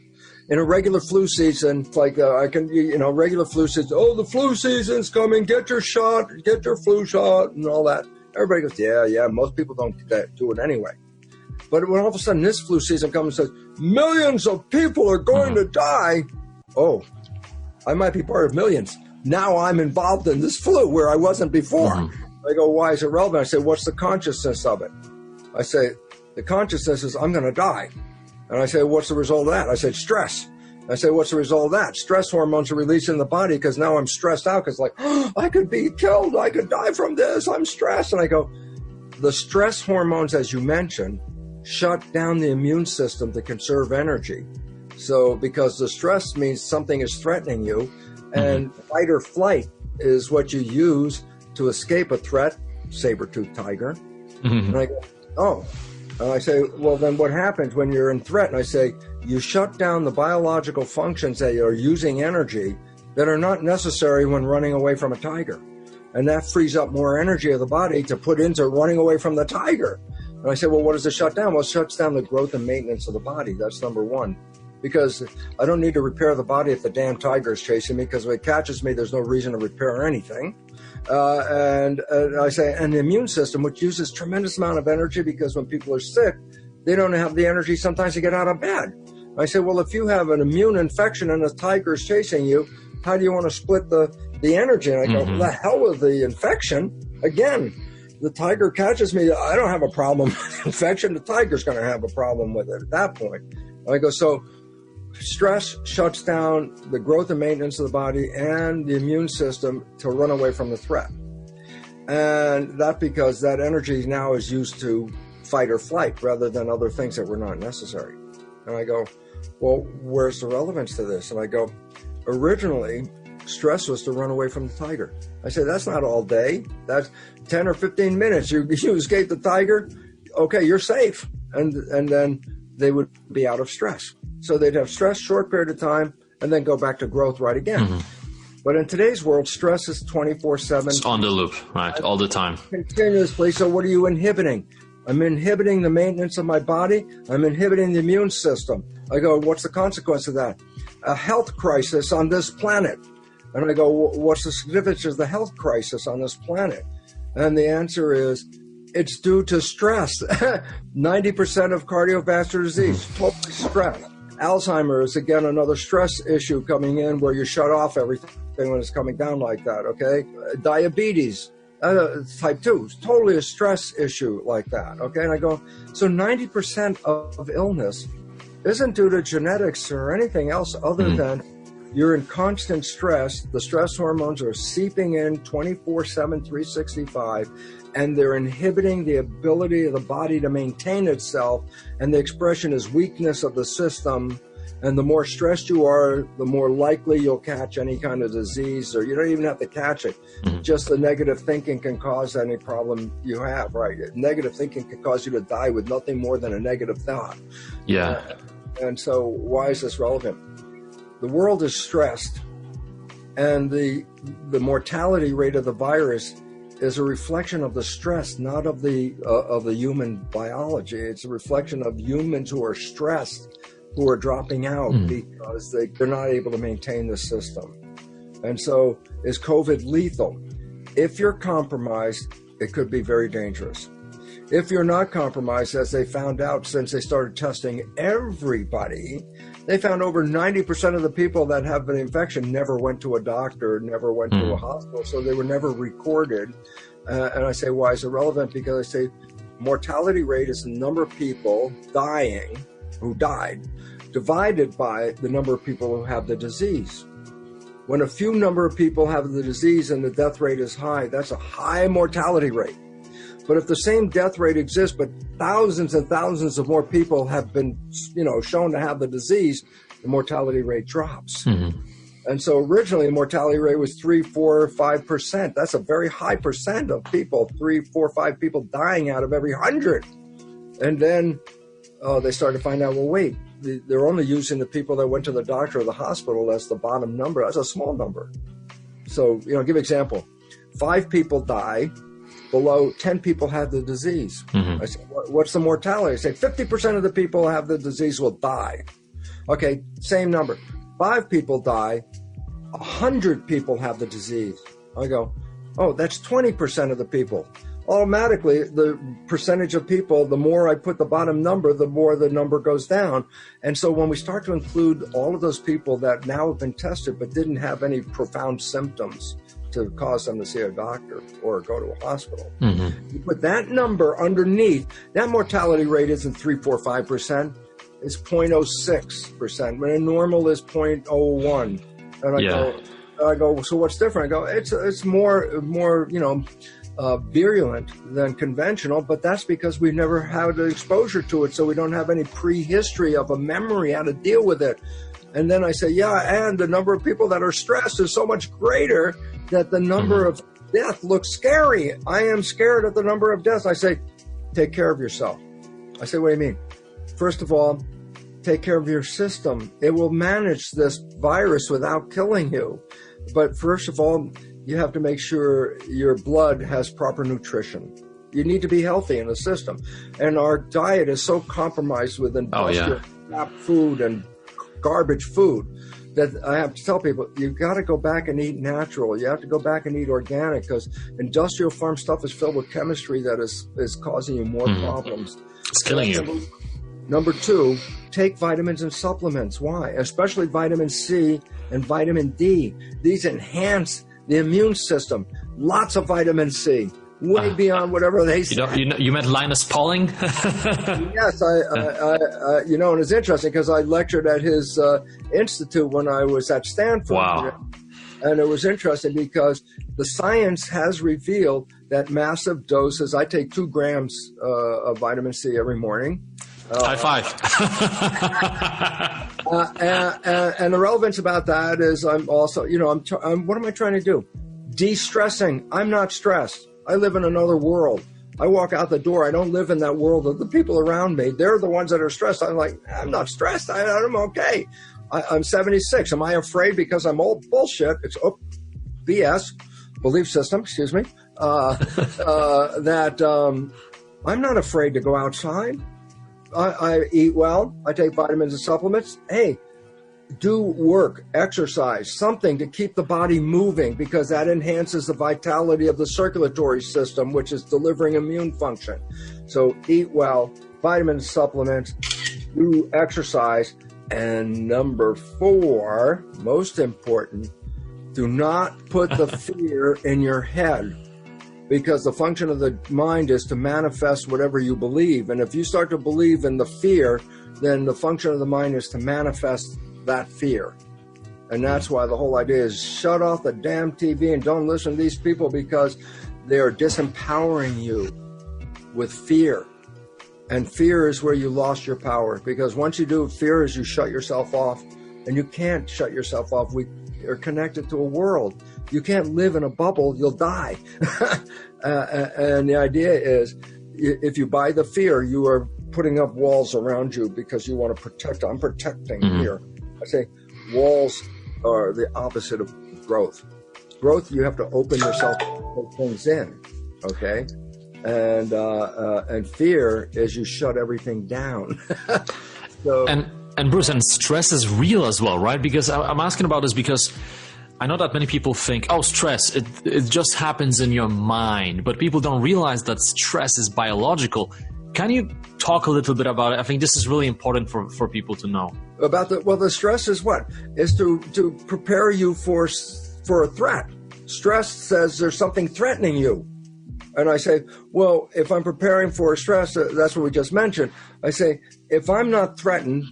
In a regular flu season, like regular flu season, oh, the flu season's coming, get your shot, get your flu shot, and all that. Everybody goes, yeah, most people don't do it anyway. But when all of a sudden this flu season comes and says, millions of people are going to die, oh, I might be part of millions. Now I'm involved in this flu where I wasn't before. I go, why is it relevant? I say, what's the consciousness of it? I say, the consciousness is I'm going to die. And I say, what's the result of that? I said, stress. I say, what's the result of that? Stress hormones are released in the body because now I'm stressed out because I could be killed. I could die from this. I'm stressed. And I go, the stress hormones, as you mentioned, shut down the immune system to conserve energy. So because the stress means something is threatening you, and fight or flight is what you use to escape a threat, saber-toothed tiger. And I go, oh. And I say, well, then what happens when you're in threat? And I say, you shut down the biological functions that are using energy that are not necessary when running away from a tiger. And that frees up more energy of the body to put into running away from the tiger. And I say, well, what does it shut down? Well, it shuts down the growth and maintenance of the body. That's number one. Because I don't need to repair the body if the damn tiger is chasing me, because if it catches me, there's no reason to repair anything. And I say, and the immune system, which uses tremendous amount of energy, because when people are sick, they don't have the energy sometimes to get out of bed. I say, well, if you have an immune infection and a tiger is chasing you, how do you want to split the energy? And I go, the hell with the infection. Again, the tiger catches me. I don't have a problem with infection. The tiger's going to have a problem with it at that point. And I go, so stress shuts down the growth and maintenance of the body and the immune system to run away from the threat. And that because that energy now is used to fight or flight rather than other things that were not necessary. And I go, well, where's the relevance to this? And I go, originally, stress was to run away from the tiger. I say, that's not all day. That's 10 or 15 minutes. You escape the tiger, okay, you're safe. And then they would be out of stress. So they'd have stress, short period of time, and then go back to growth right again. But in today's world, stress is 24/7. It's on the loop, right? All the time. Continuously. So what are you inhibiting? I'm inhibiting the maintenance of my body. I'm inhibiting the immune system. I go, what's the consequence of that? A health crisis on this planet. And I go, what's the significance of the health crisis on this planet? And the answer is, it's due to stress. 90% of cardiovascular disease, totally stress. Alzheimer's, again, another stress issue coming in where you shut off everything when it's coming down like that, okay? Diabetes, type 2, is totally a stress issue like that, okay? And I go, so 90% of illness isn't due to genetics or anything else other than you're in constant stress. The stress hormones are seeping in 24/7, 365, and they're inhibiting the ability of the body to maintain itself. And the expression is weakness of the system. And the more stressed you are, the more likely you'll catch any kind of disease, or you don't even have to catch it. Just the negative thinking can cause any problem you have, right? Negative thinking can cause you to die with nothing more than a negative thought. Yeah. And so why is this relevant? The world is stressed, and the mortality rate of the virus is a reflection of the stress, not of the human biology. It's a reflection of humans who are stressed, who are dropping out because they're not able to maintain the system. And so is COVID lethal? If you're compromised, it could be very dangerous. If you're not compromised, as they found out since they started testing everybody, they found over 90% of the people that have an infection never went to a doctor, never went to a hospital, so they were never recorded. And I say, why is it relevant? Because I say mortality rate is the number of people dying, who died, divided by the number of people who have the disease. When a few number of people have the disease and the death rate is high, that's a high mortality rate. But if the same death rate exists, but thousands and thousands of more people have been, shown to have the disease, the mortality rate drops. And so originally the mortality rate was 3, 4, 5%. That's a very high percent of people, 3, 4, 5 people dying out of every 100. And then they started to find out, well, wait, they're only using the people that went to the doctor or the hospital as the bottom number. That's a small number. So, give an example. 5 people die. Below 10 people have the disease. I said, what's the mortality? I say 50% of the people who have the disease will die. Okay, same number. 5 people die, 100 people have the disease. I go, oh, that's 20% of the people. Automatically, the percentage of people, the more I put the bottom number, the more the number goes down. And so when we start to include all of those people that now have been tested but didn't have any profound symptoms to cause them to see a doctor or go to a hospital. You put that number underneath, that mortality rate isn't 3, 4, 5%, it's 0.06%, when a normal is 0.01. And I go, so what's different? I go, it's more virulent than conventional, but that's because we've never had exposure to it, so we don't have any prehistory of a memory how to deal with it. And then I say, and the number of people that are stressed is so much greater that the number of death looks scary. I am scared at the number of deaths. I say, take care of yourself. I say, what do you mean? First of all, take care of your system. It will manage this virus without killing you. But first of all, you have to make sure your blood has proper nutrition. You need to be healthy in the system. And our diet is so compromised with industrial food and garbage food that I have to tell people, you've got to go back and eat natural. You have to go back and eat organic, because industrial farm stuff is filled with chemistry that is causing you more problems. It's killing you. Number 2, take vitamins and supplements. Why? Especially vitamin C and vitamin D. These enhance the immune system. Lots of vitamin C. Way beyond whatever they say. You met Linus Pauling? Yes, and it's interesting because I lectured at his institute when I was at Stanford. Wow. And it was interesting because the science has revealed that massive doses, I take 2 grams of vitamin C every morning. High five. And the relevance about that is I'm also, what am I trying to do? De-stressing. I'm not stressed. I live in another world. I walk out the door. I don't live in that world of the people around me. They're the ones that are stressed. I'm like, I'm not stressed. I'm okay. I'm 76. Am I afraid because I'm old? Bullshit. It's BS. Belief system, excuse me. That I'm not afraid to go outside. I eat well. I take vitamins and supplements. Hey, do work, exercise, something to keep the body moving, because that enhances the vitality of the circulatory system, which is delivering immune function. So eat well, vitamins, supplements, do exercise. And number 4, most important, do not put the fear in your head, because the function of the mind is to manifest whatever you believe. And if you start to believe in the fear, then the function of the mind is to manifest that fear. And that's why the whole idea is shut off the damn TV and don't listen to these people, because they are disempowering you with fear. And fear is where you lost your power, because once you do, fear is you shut yourself off, and you can't shut yourself off. We are connected to a world. You can't live in a bubble, you'll die. And the idea is, if you buy the fear, you are putting up walls around you because you want to protect. I'm protecting here. I say walls are the opposite of growth. Growth, you have to open yourself to put things in, okay? And fear is you shut everything down. So, and Bruce, and stress is real as well, right? Because I'm asking about this because I know that many people think, oh, stress, it just happens in your mind, but people don't realize that stress is biological. Can you talk a little bit about it? I think this is really important for people to know. About the stress is what? Is to prepare you for a threat. Stress says there's something threatening you. And I say, well, if I'm preparing for stress, that's what we just mentioned. I say, if I'm not threatened,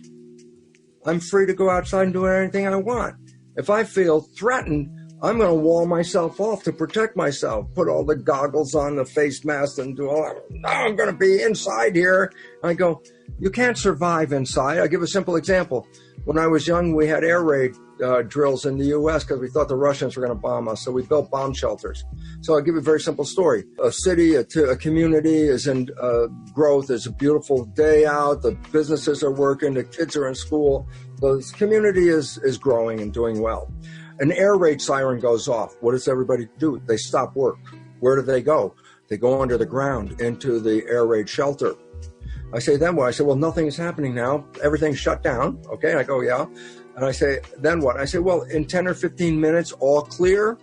I'm free to go outside and do anything I want. If I feel threatened, I'm going to wall myself off to protect myself, put all the goggles on, the face mask, and do all that. No, I'm going to be inside here. I go, you can't survive inside. I give a simple example. When I was young, we had air raid drills in the U.S. because we thought the Russians were going to bomb us. So we built bomb shelters. So I'll give you a very simple story. A city, a community is in growth. It's a beautiful day out. The businesses are working. The kids are in school. The community is growing and doing well. An air raid siren goes off. What does everybody do? They stop work. Where do they go? They go under the ground into the air raid shelter. I say, then what? I say, well, nothing is happening now. Everything's shut down. Okay, I go, yeah. And I say, then what? I say, well, in 10 or 15 minutes, all clear.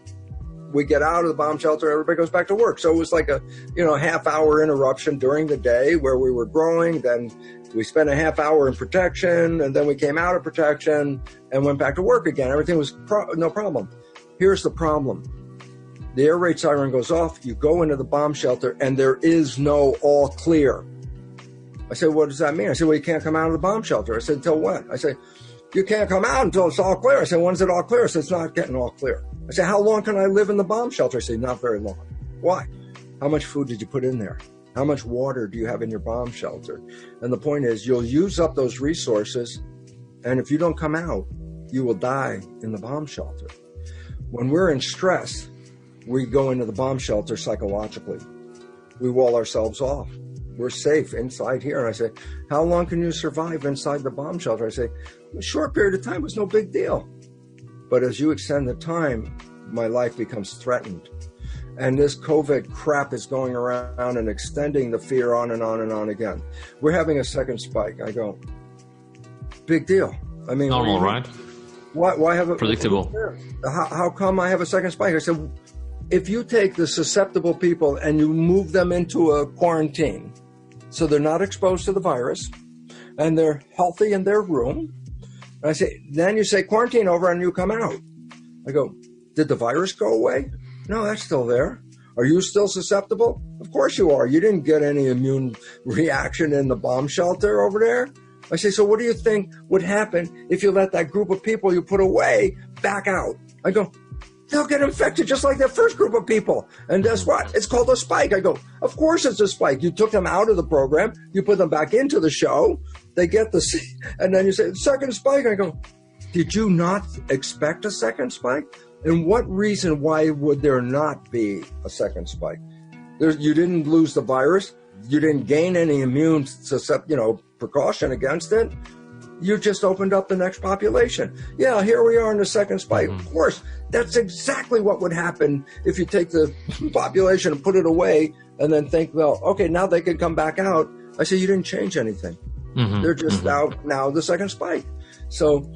We get out of the bomb shelter, everybody goes back to work. So it was like a half-hour interruption during the day where we were growing. Then we spent a half hour in protection, and then we came out of protection and went back to work again. Everything was no problem. Here's the problem. The air raid siren goes off, you go into the bomb shelter, and there is no all clear. I said, what does that mean? I said, well, you can't come out of the bomb shelter. I said, until when? I said, you can't come out until it's all clear. I said, when's it all clear? I said, it's not getting all clear. I said, how long can I live in the bomb shelter? I said, not very long. Why? How much food did you put in there? How much water do you have in your bomb shelter? And the point is, you'll use up those resources, and if you don't come out, you will die in the bomb shelter. When we're in stress, we go into the bomb shelter psychologically. We wall ourselves off. We're safe inside here. And I say, how long can you survive inside the bomb shelter? I say, a short period of time was no big deal. But as you extend the time, my life becomes threatened. And this COVID crap is going around and extending the fear on and on and on again. We're having a second spike. I go, big deal. I mean, normal, right? Why have a predictable? How come I have a second spike? I said, if you take the susceptible people and you move them into a quarantine, so they're not exposed to the virus, and they're healthy in their room, and I say, then you say quarantine over and you come out. I go, did the virus go away? No, that's still there. Are you still susceptible? Of course you are. You didn't get any immune reaction in the bomb shelter over there. I say, so what do you think would happen if you let that group of people you put away back out? I go, they'll get infected just like that first group of people. And guess what? It's called a spike. I go, of course it's a spike. You took them out of the program. You put them back into the show. They get the, and then you say, second spike. I go, did you not expect a second spike? And what reason why would there not be a second spike? You didn't lose the virus. You didn't gain any immune precaution against it. You just opened up the next population. Yeah, here we are in the second spike. Of course, that's exactly what would happen if you take the population and put it away and then think, well, okay, now they can come back out. I say, you didn't change anything. They're just out now, the second spike. So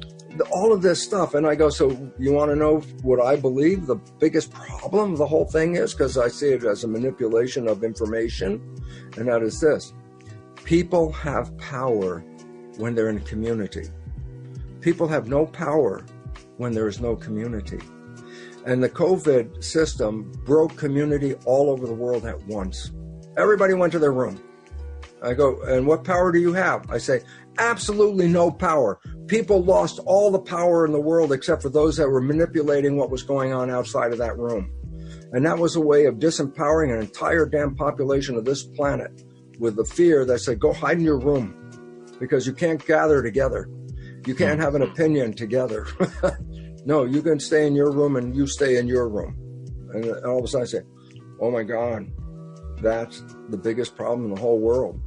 all of this stuff. And I go, so you want to know what I believe the biggest problem of the whole thing is? Because I see it as a manipulation of information. And that is this. People have power when they're in a community. People have no power when there is no community. And the COVID system broke community all over the world at once. Everybody went to their room. I go, and what power do you have? I say, absolutely no power. People lost all the power in the world except for those that were manipulating what was going on outside of that room. And that was a way of disempowering an entire damn population of this planet with the fear that said, go hide in your room because you can't gather together. You can't have an opinion together. No, you can stay in your room and you stay in your room. And all of a sudden I say, oh my God, that's the biggest problem in the whole world.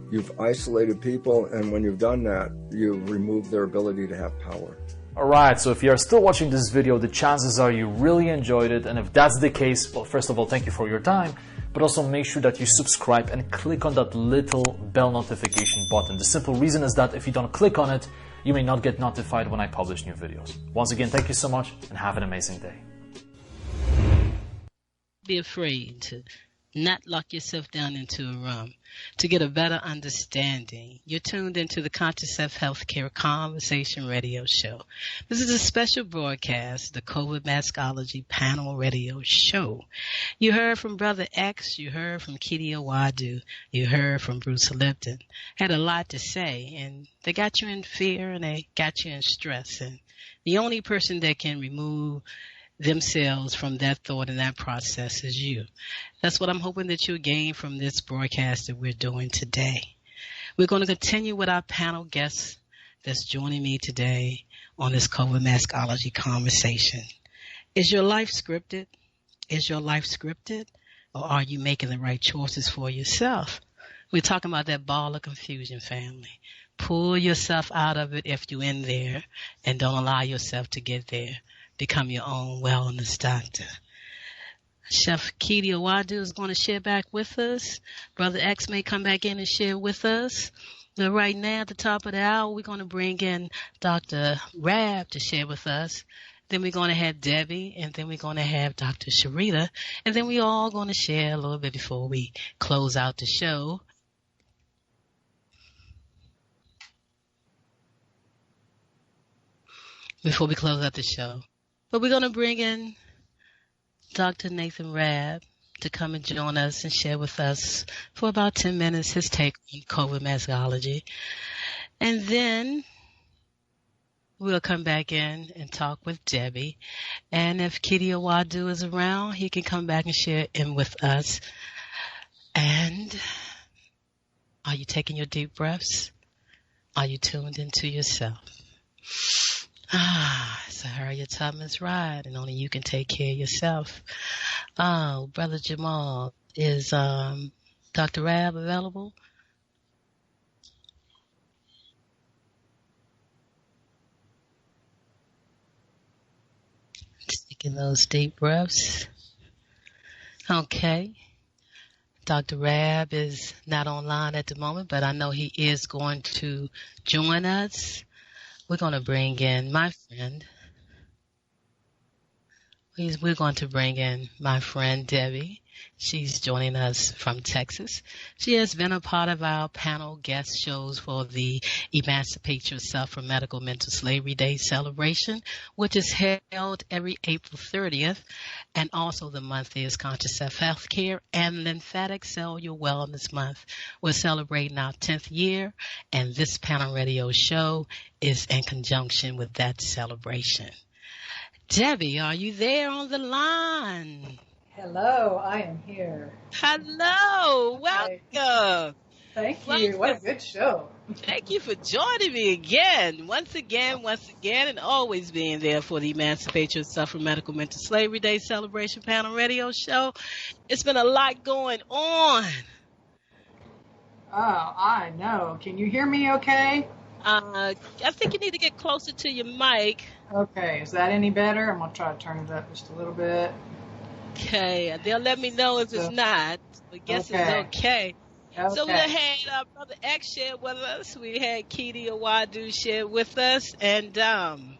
You've isolated people, and when you've done that, you've removed their ability to have power. Alright, so if you're still watching this video, the chances are you really enjoyed it, and if that's the case, well, first of all, thank you for your time, but also make sure that you subscribe and click on that little bell notification button. The simple reason is that if you don't click on it, you may not get notified when I publish new videos. Once again, thank you so much, and have an amazing day. Be afraid to not lock yourself down into a room to get a better understanding. You're tuned into the Conscious Self-Healthcare Conversation Radio Show. This is a special broadcast, the COVID-Maskology Panel Radio Show. You heard from Brother X, you heard from Khadijah Wadu, you heard from Bruce Lipton. Had a lot to say, and they got you in fear and they got you in stress. And the only person that can remove themselves from that thought and that process is you. That's what I'm hoping that you'll gain from this broadcast that we're doing today. We're going to continue with our panel guests that's joining me today on this COVID-Maskology conversation. Is your life scripted? Is your life scripted? Or are you making the right choices for yourself? We're talking about that ball of confusion, family. Pull yourself out of it if you're in there, and don't allow yourself to get there. Become your own wellness doctor. Chef Khadijah Wadu is going to share back with us. Brother X may come back in and share with us. Now, right now, at the top of the hour, we're going to bring in Dr. Rab to share with us. Then we're going to have Debbie, and then we're going to have Dr. Sharita. And then we're all going to share a little bit before we close out the show. Before we close out the show. But we're going to bring in Dr. Nathan Rabb to come and join us and share with us for about 10 minutes his take on COVID-Maskology. And then we'll come back in and talk with Debbie. And if Khadijah Wadu is around, he can come back and share in with us. And are you taking your deep breaths? Are you tuned into yourself? It's a Harriet Tubman's ride, and only you can take care of yourself. Oh, Brother Jamal, is Dr. Rab available? Taking those deep breaths. Okay. Dr. Rab is not online at the moment, but I know he is going to join us. We're going to bring in my friend. We're going to bring in my friend Debbie. She's joining us from Texas. She has been a part of our panel guest shows for the Emancipate Yourself from Medical Mental Slavery Day celebration, which is held every April 30th. And also the month is Conscious Self-Healthcare and Lymphatic Cellular Wellness Month. We're celebrating our 10th year, and this panel radio show is in conjunction with that celebration. Debbie, are you there on the line? Hello, I am here. Hello, welcome. Thank you. What a good show. Thank you for joining me again. Once again, and always being there for the Emancipate Yourself from Medical Mental Slavery Day celebration panel radio show. It's been a lot going on. Oh, I know. Can you hear me okay? I think you need to get closer to your mic. Okay, is that any better? I'm going to try to turn it up just a little bit. Okay, they'll let me know if it's not. I guess it's okay. So we had Brother X share with us. We had Keedy Awadu share with us. And Debbie,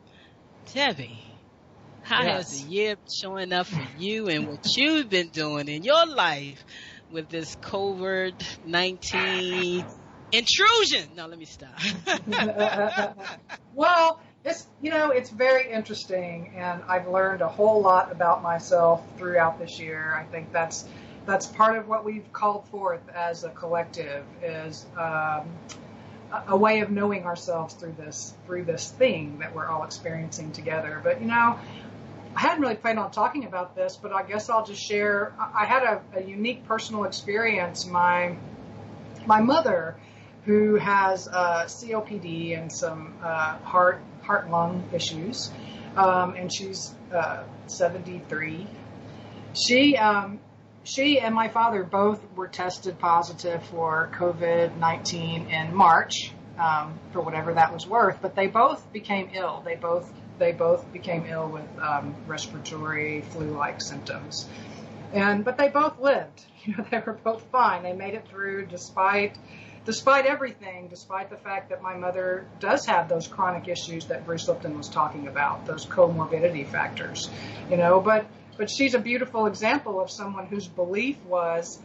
how has the year been showing up for you and what you've been doing in your life with this COVID-19 intrusion? No, let me stop. Well, it's very interesting, and I've learned a whole lot about myself throughout this year. I think that's part of what we've called forth as a collective, is a way of knowing ourselves through this thing that we're all experiencing together. But I hadn't really planned on talking about this, but I guess I'll just share. I had a unique personal experience. My mother, who has COPD and some heart-lung issues, and she's 73. She and my father both were tested positive for COVID-19 in March, for whatever that was worth. But they both became ill. They both became ill with respiratory flu-like symptoms, but they both lived. They were both fine. They made it through despite everything, despite the fact that my mother does have those chronic issues that Bruce Lipton was talking about, those comorbidity factors, but she's a beautiful example of someone whose belief was,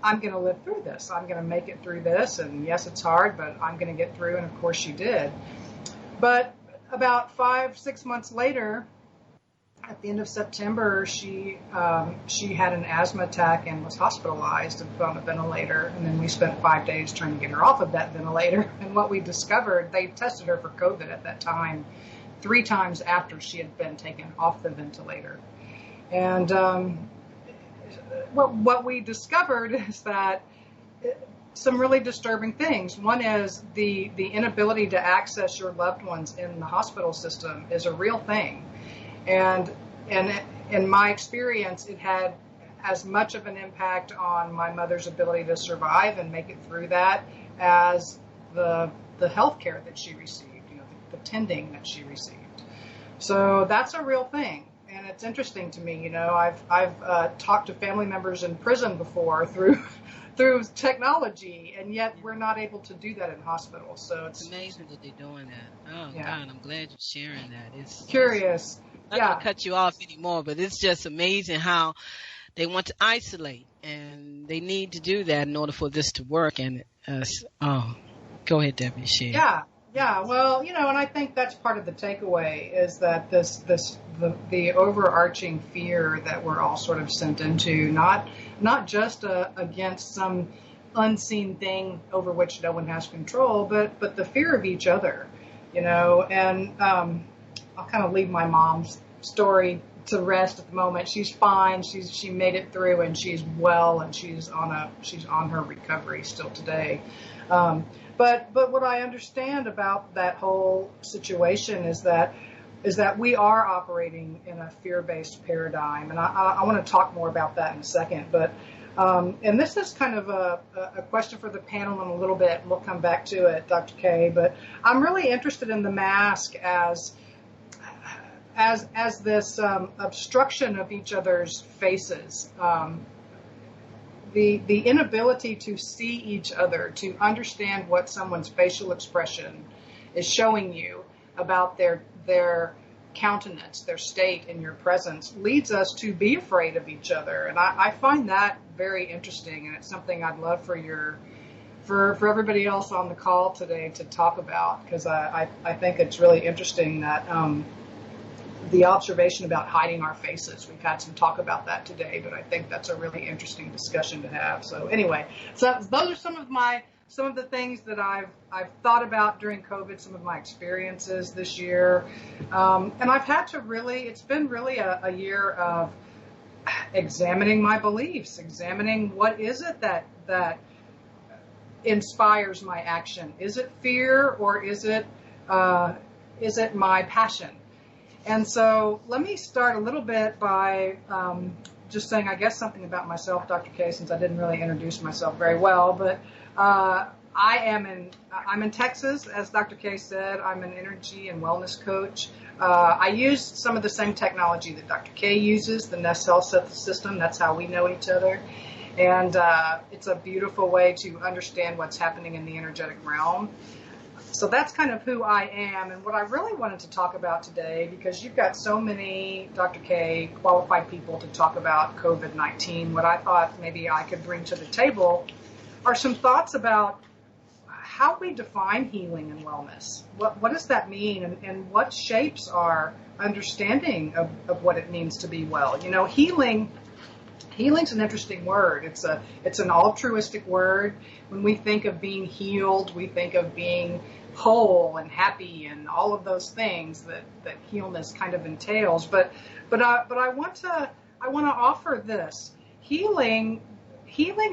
I'm going to live through this. I'm going to make it through this. And yes, it's hard, but I'm going to get through. And of course she did. But about 5-6 months later, at the end of September, she had an asthma attack and was hospitalized and put on a ventilator. And then we spent 5 days trying to get her off of that ventilator. And what we discovered, they tested her for COVID at that time 3 times after she had been taken off the ventilator. And what we discovered is that some really disturbing things. One is the inability to access your loved ones in the hospital system is a real thing. And in my experience, it had as much of an impact on my mother's ability to survive and make it through that as the health care that she received, the tending that she received. So that's a real thing. And it's interesting to me, I've talked to family members in prison before through technology, and yet we're not able to do that in hospitals. So it's amazing that they're doing that. Oh, yeah. God, I'm glad you're sharing that. It's curious. I'm not going to cut you off anymore, but it's just amazing how they want to isolate, and they need to do that in order for this to work. And go ahead, Debbie, share. Yeah. Well, and I think that's part of the takeaway is that the overarching fear that we're all sort of sent into, not just against some unseen thing over which no one has control, but the fear of each other, and I'll kind of leave my mom's story to rest at the moment. She's fine. She made it through, and she's well, and she's on her recovery still today. But what I understand about that whole situation is that we are operating in a fear-based paradigm, and I want to talk more about that in a second. But and this is kind of a question for the panel in a little bit. We'll come back to it, Dr. K. But I'm really interested in the mask as this obstruction of each other's faces. The inability to see each other, to understand what someone's facial expression is showing you about their countenance, their state in your presence, leads us to be afraid of each other. And I find that very interesting, and it's something I'd love for everybody else on the call today to talk about, because I think it's really interesting that the observation about hiding our faces. We've had some talk about that today, but I think that's a really interesting discussion to have. So anyway, so those are some of the things that I've thought about during COVID, some of my experiences this year. And I've had to it's been really a year of examining my beliefs, examining what is it that inspires my action. Is it fear, or is it my passion? And so let me start a little bit by just saying, I guess, something about myself, Dr. K, since I didn't really introduce myself very well. But I'm in Texas, as Dr. K said. I'm an energy and wellness coach. I use some of the same technology that Dr. K uses, the Nest Health System. That's how we know each other. And it's a beautiful way to understand what's happening in the energetic realm. So that's kind of who I am. And what I really wanted to talk about today, because you've got so many, Dr. K, qualified people to talk about COVID-19, what I thought maybe I could bring to the table are some thoughts about how we define healing and wellness. What does that mean, and what shapes our understanding of what it means to be well? You know, healing's an interesting word. It's an altruistic word. When we think of being healed, we think of being whole and happy and all of those things that healness kind of entails. But I want to offer this. Healing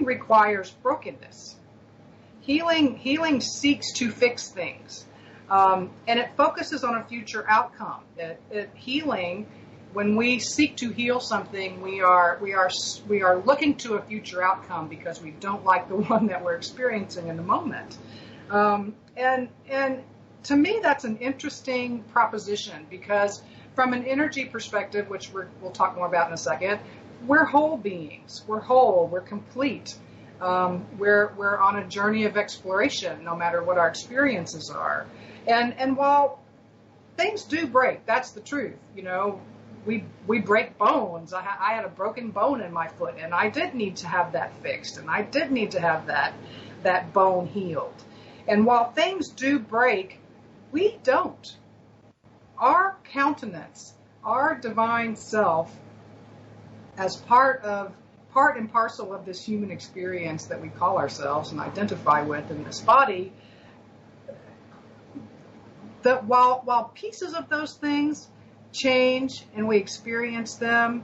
requires brokenness. Healing seeks to fix things, and it focuses on a future outcome. Healing, when we seek to heal something, we are looking to a future outcome because we don't like the one that we're experiencing in the moment. And to me, that's an interesting proposition, because from an energy perspective, which we'll talk more about in a second, we're whole beings. We're whole. We're complete. We're on a journey of exploration, no matter what our experiences are. And while things do break, that's the truth. You know, we break bones. I had a broken bone in my foot, and I did need to have that fixed, and I did need to have that bone healed. And while things do break, we don't. Our countenance, our divine self, as part and parcel of this human experience that we call ourselves and identify with in this body, that while pieces of those things change and we experience them,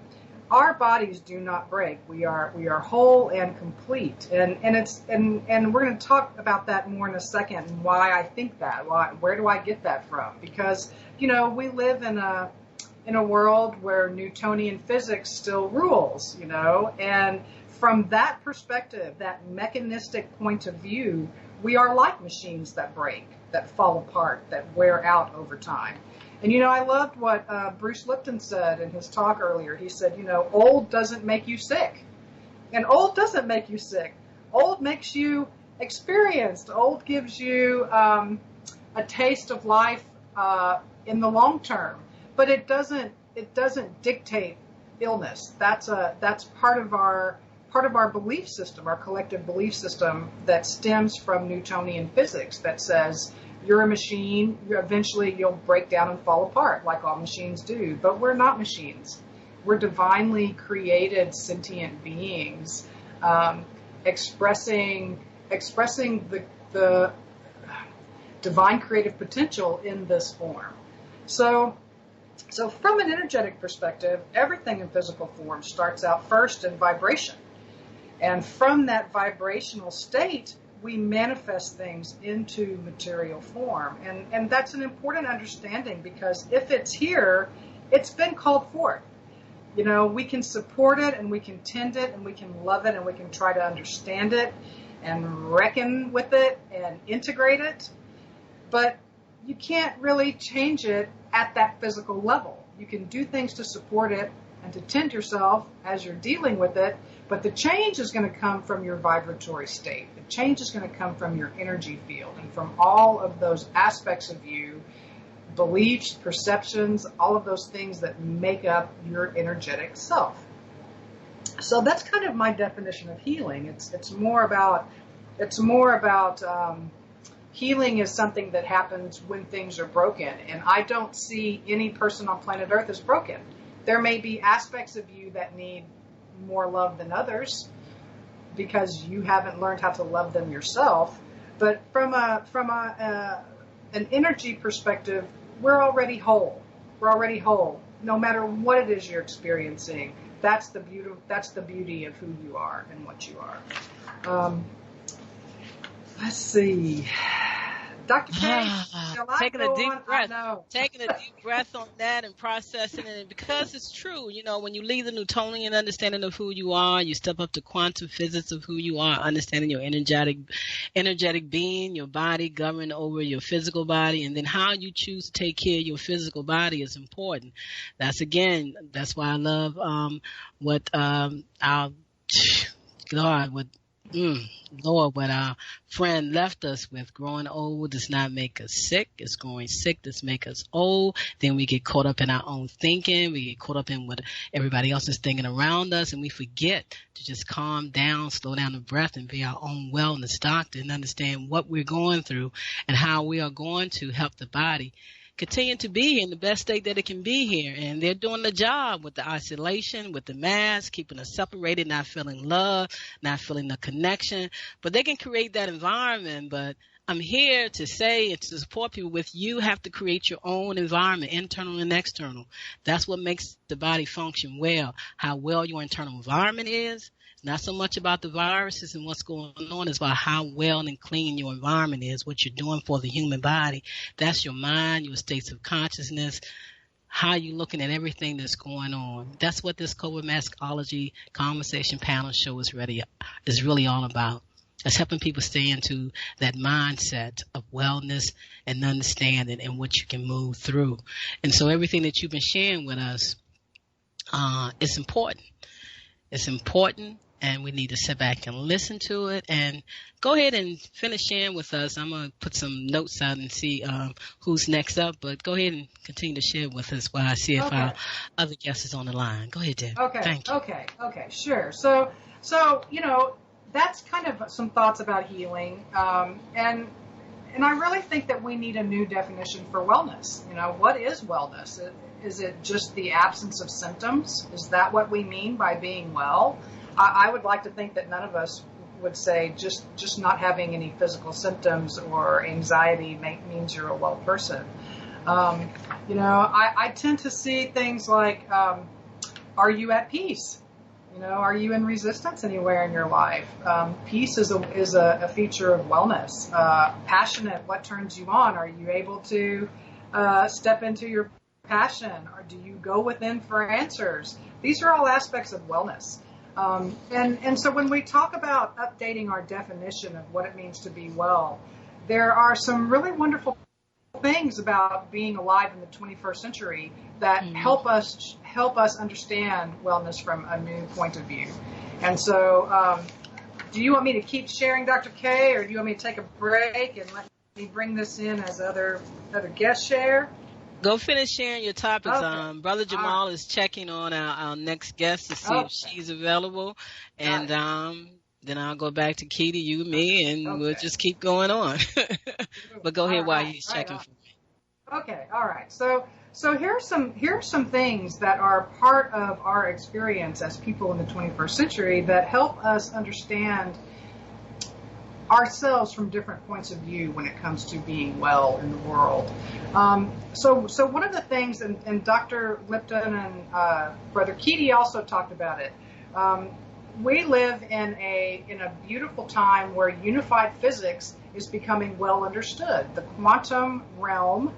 our bodies do not break. We are whole and complete, and we're going to talk about that more in a second, and why I think that. Where do I get that from? Because, you know, we live in a world where Newtonian physics still rules, you know, and from that perspective, that mechanistic point of view, we are like machines that break, that fall apart, that wear out over time. And, you know, I loved what Bruce Lipton said in his talk earlier. He said, you know, old doesn't make you sick. And old doesn't make you sick. Old makes you experienced. Old gives you a taste of life in the long term. But it doesn't dictate illness. That's part of our belief system, our collective belief system that stems from Newtonian physics that says you're a machine, eventually you'll break down and fall apart like all machines do. But we're not machines. We're divinely created sentient beings, expressing the divine creative potential in this form. So from an energetic perspective, everything in physical form starts out first in vibration. And from that vibrational state, we manifest things into material form. And that's an important understanding, because if it's here, it's been called forth. You know, we can support it, and we can tend it, and we can love it, and we can try to understand it and reckon with it and integrate it. But you can't really change it at that physical level. You can do things to support it and to tend yourself as you're dealing with it, but the change is going to come from your vibratory state. The change is going to come from your energy field and from all of those aspects of you, beliefs, perceptions, all of those things that make up your energetic self. So that's kind of my definition of healing. It's more about healing is something that happens when things are broken, and I don't see any person on planet Earth as broken. There may be aspects of you that need more love than others because you haven't learned how to love them yourself. But from an energy perspective, we're already whole. We're already whole, no matter what it is you're experiencing. That's the beauty of who you are and what you are. Let's see. Dr. K, shall I Taking a go deep on? breath. I know. Taking a deep breath on that and processing it. Because it's true, when you leave the Newtonian understanding of who you are, you step up to quantum physics of who you are, understanding your energetic being, your body governed over your physical body, and then how you choose to take care of your physical body is important. That's why I love what what our friend left us with. Growing old does not make us sick. It's growing sick does make us old. Then we get caught up in our own thinking. We get caught up in what everybody else is thinking around us, and we forget to just calm down, slow down the breath, and be our own wellness doctor and understand what we're going through and how we are going to help the body continue to be in the best state that it can be here. And they're doing the job with the isolation, with the mask, keeping us separated, not feeling love, not feeling the connection. But they can create that environment. But I'm here to say and to support people with you have to create your own environment, internal and external. That's what makes the body function well. How well your internal environment is. Not so much about the viruses and what's going on, it's about how well and clean your environment is, what you're doing for the human body. That's your mind, your states of consciousness, how you're looking at everything that's going on. That's what this COVIDMASKology conversation panel show is really all about. It's helping people stay into that mindset of wellness and understanding and what you can move through. And so everything that you've been sharing with us, is important. It's important. And we need to sit back and listen to it. And go ahead and finish sharing with us. I'm going to put some notes out and see who's next up. But go ahead and continue to share with us while I see if our other guest is on the line. Go ahead, Deb. Okay. Thank you. Okay, sure. So that's kind of some thoughts about healing. And I really think that we need a new definition for wellness. What is wellness? Is it just the absence of symptoms? Is that what we mean by being well? I would like to think that none of us would say just not having any physical symptoms or anxiety means you're a well person. I tend to see things like, are you at peace? Are you in resistance anywhere in your life? Peace is a feature of wellness. Passionate, what turns you on? Are you able to step into your passion, or do you go within for answers? These are all aspects of wellness. And so when we talk about updating our definition of what it means to be well, there are some really wonderful things about being alive in the 21st century that help us understand wellness from a new point of view. And so do you want me to keep sharing, Dr. K, or do you want me to take a break and let me bring this in as other guests share? Go finish sharing your topics. Okay. Brother Jamal is checking on our next guest to see if she's available. And then I'll go back to Keita, you, me, and we'll just keep going on. But go ahead while he's checking for me. Okay, all right. So here's some things that are part of our experience as people in the 21st century that help us understand ourselves from different points of view when it comes to being well in the world. So one of the things, and Dr. Lipton and Brother Keaty also talked about it. We live in a beautiful time where unified physics is becoming well understood. The quantum realm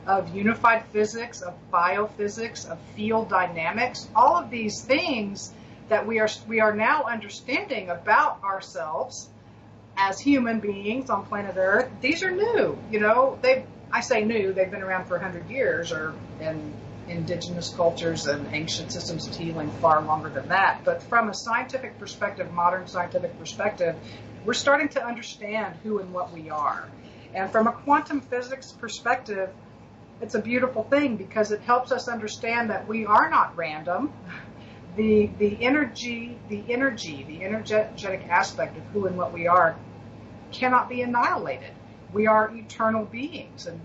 of unified physics, of biophysics, of field dynamics, all of these things that we are now understanding about ourselves as human beings on planet Earth, these are new. I say new, they've been around for 100 years, or in indigenous cultures and ancient systems of healing far longer than that. But from a scientific perspective, modern scientific perspective, we're starting to understand who and what we are. And from a quantum physics perspective, it's a beautiful thing because it helps us understand that we are not random. The energetic aspect of who and what we are cannot be annihilated. We are eternal beings, and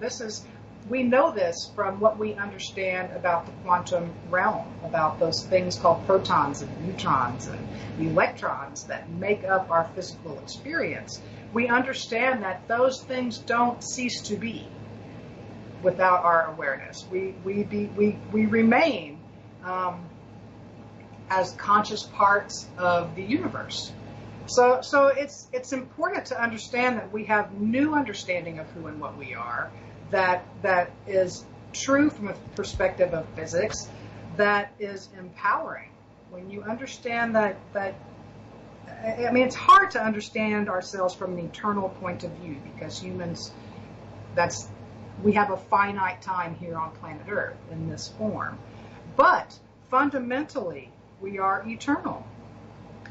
we know this from what we understand about the quantum realm, about those things called protons and neutrons and electrons that make up our physical experience. We understand that those things don't cease to be without our awareness. We remain as conscious parts of the universe. So it's important to understand that we have new understanding of who and what we are, that is true from a perspective of physics, that is empowering. When you understand that I mean, it's hard to understand ourselves from an eternal point of view, because humans, we have a finite time here on planet Earth in this form. But fundamentally, we are eternal.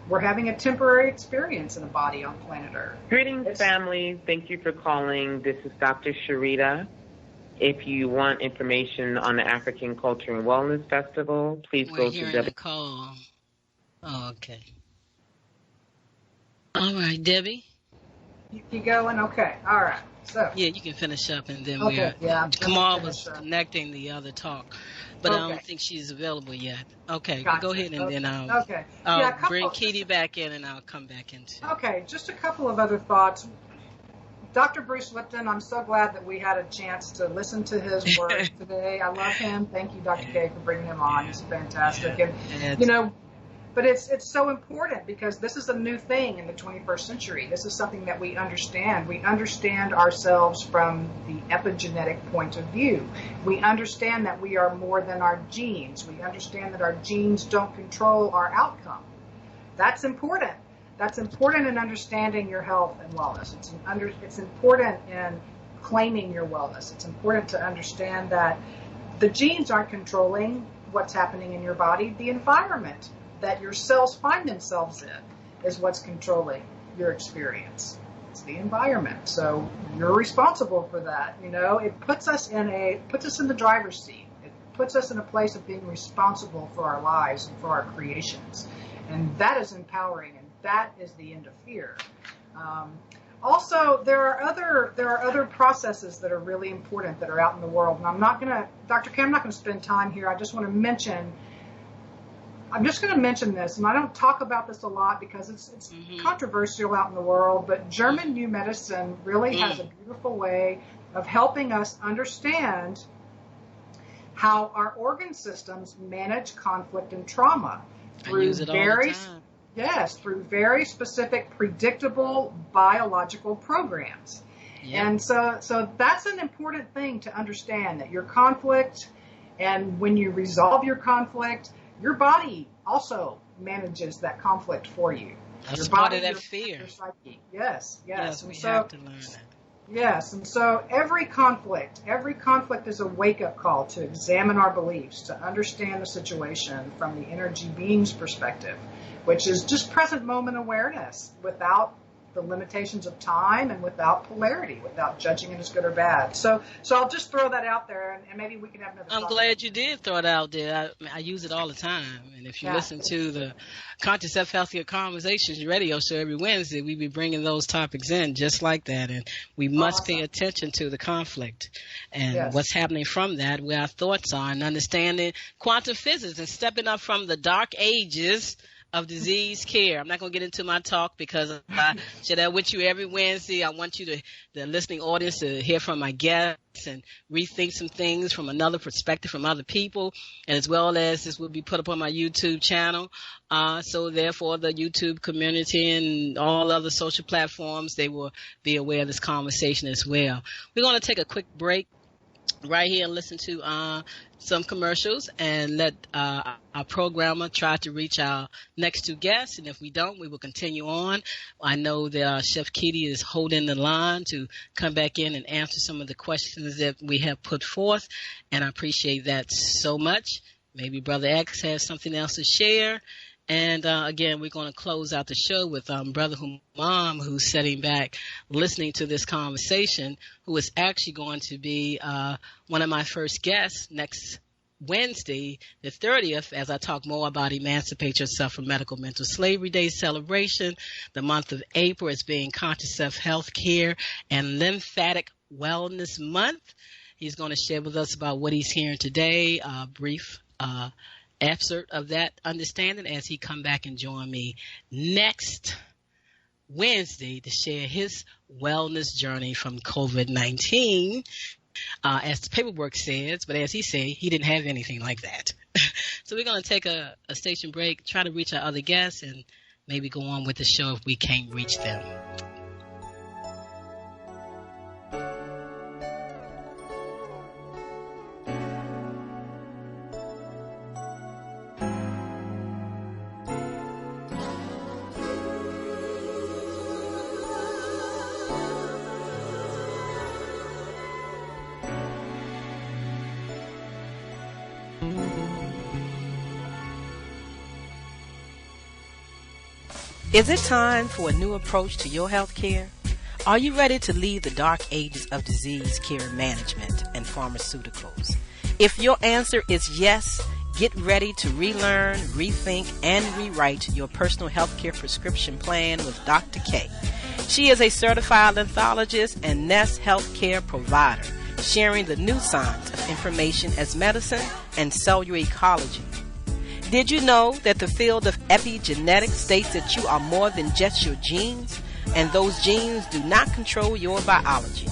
We're having a temporary experience in a body on planet Earth. Greetings, family. Thank you for calling. This is Dr. Sharita. If you want information on the African Culture and Wellness Festival, please go to the call. Oh, okay. All right, Debbie. You going? Okay. All right. So yeah, you can finish up, and then Kamal was connecting the other talk, but I don't think she's available yet. Okay, gotcha. Go ahead, and then I'll bring Kitty back in, and I'll come back in too. Okay, just a couple of other thoughts. Dr. Bruce Lipton, I'm so glad that we had a chance to listen to his work today. I love him. Thank you, Dr. K, for bringing him on. He's fantastic, and but it's so important, because this is a new thing in the 21st century. This is something that we understand. We understand ourselves from the epigenetic point of view. We understand that we are more than our genes. We understand that our genes don't control our outcome. That's important. That's important in understanding your health and wellness. It's important in claiming your wellness. It's important to understand that the genes aren't controlling what's happening in your body. The environment that your cells find themselves in is what's controlling your experience. It's the environment. So you're responsible for that. It puts us in the driver's seat. It puts us in a place of being responsible for our lives and for our creations. And that is empowering, and that is the end of fear. Also, there are other processes that are really important that are out in the world. And Dr. K, I'm not going to spend time here. I'm just going to mention this, and I don't talk about this a lot because it's controversial out in the world, but German New Medicine really has a beautiful way of helping us understand how our organ systems manage conflict and trauma through very specific, predictable biological programs. Yep. And so that's an important thing to understand, that your conflict, and when you resolve your conflict, your body also manages that conflict for you. That's part of that fear. Your psyche. Yes. We have to learn that. Yes, and so every conflict is a wake-up call to examine our beliefs, to understand the situation from the energy being's perspective, which is just present moment awareness without the limitations of time and without polarity, without judging it as good or bad. So I'll just throw that out there, and maybe we can have another. I'm glad you did throw it out there. I use it all the time, and if you listen to the Conscious Self Healthcare Conversations radio show every Wednesday, we be bringing those topics in just like that, and we must pay attention to the conflict and what's happening from that, where our thoughts are, and understanding quantum physics and stepping up from the dark ages of disease care. I'm not going to get into my talk because I share that with you every Wednesday. I want you the listening audience, to hear from my guests and rethink some things from another perspective from other people, and as well as this will be put up on my YouTube channel. So therefore the YouTube community and all other social platforms, they will be aware of this conversation as well. We're going to take a quick break right here and listen to some commercials, and let our programmer try to reach our next two guests. And if we don't, we will continue on. I know that Chef Kitty is holding the line to come back in and answer some of the questions that we have put forth, and I appreciate that so much. Maybe Brother X has something else to share. And again, we're going to close out the show with Brother Humam, who's sitting back listening to this conversation, who is actually going to be one of my first guests next Wednesday, the 30th, as I talk more about Emancipate Yourself from Medical Mental Slavery Day celebration. The month of April is being Conscious Self Health Care and Lymphatic Wellness Month. He's going to share with us about what he's hearing today, a brief excerpt of that understanding, as he come back and join me next Wednesday to share his wellness journey from COVID-19, as the paperwork says, but as he said, he didn't have anything like that. So we're going to take a station break, try to reach our other guests, and maybe go on with the show if we can't reach them. Is it time for a new approach to your health care? Are you ready to leave the dark ages of disease care management and pharmaceuticals? If your answer is yes, get ready to relearn, rethink, and rewrite your personal health care prescription plan with Dr. K. She is a certified anthologist and Nest healthcare provider, sharing the new science of information as medicine and cellular ecology. Did you know that the field of epigenetics states that you are more than just your genes, and those genes do not control your biology?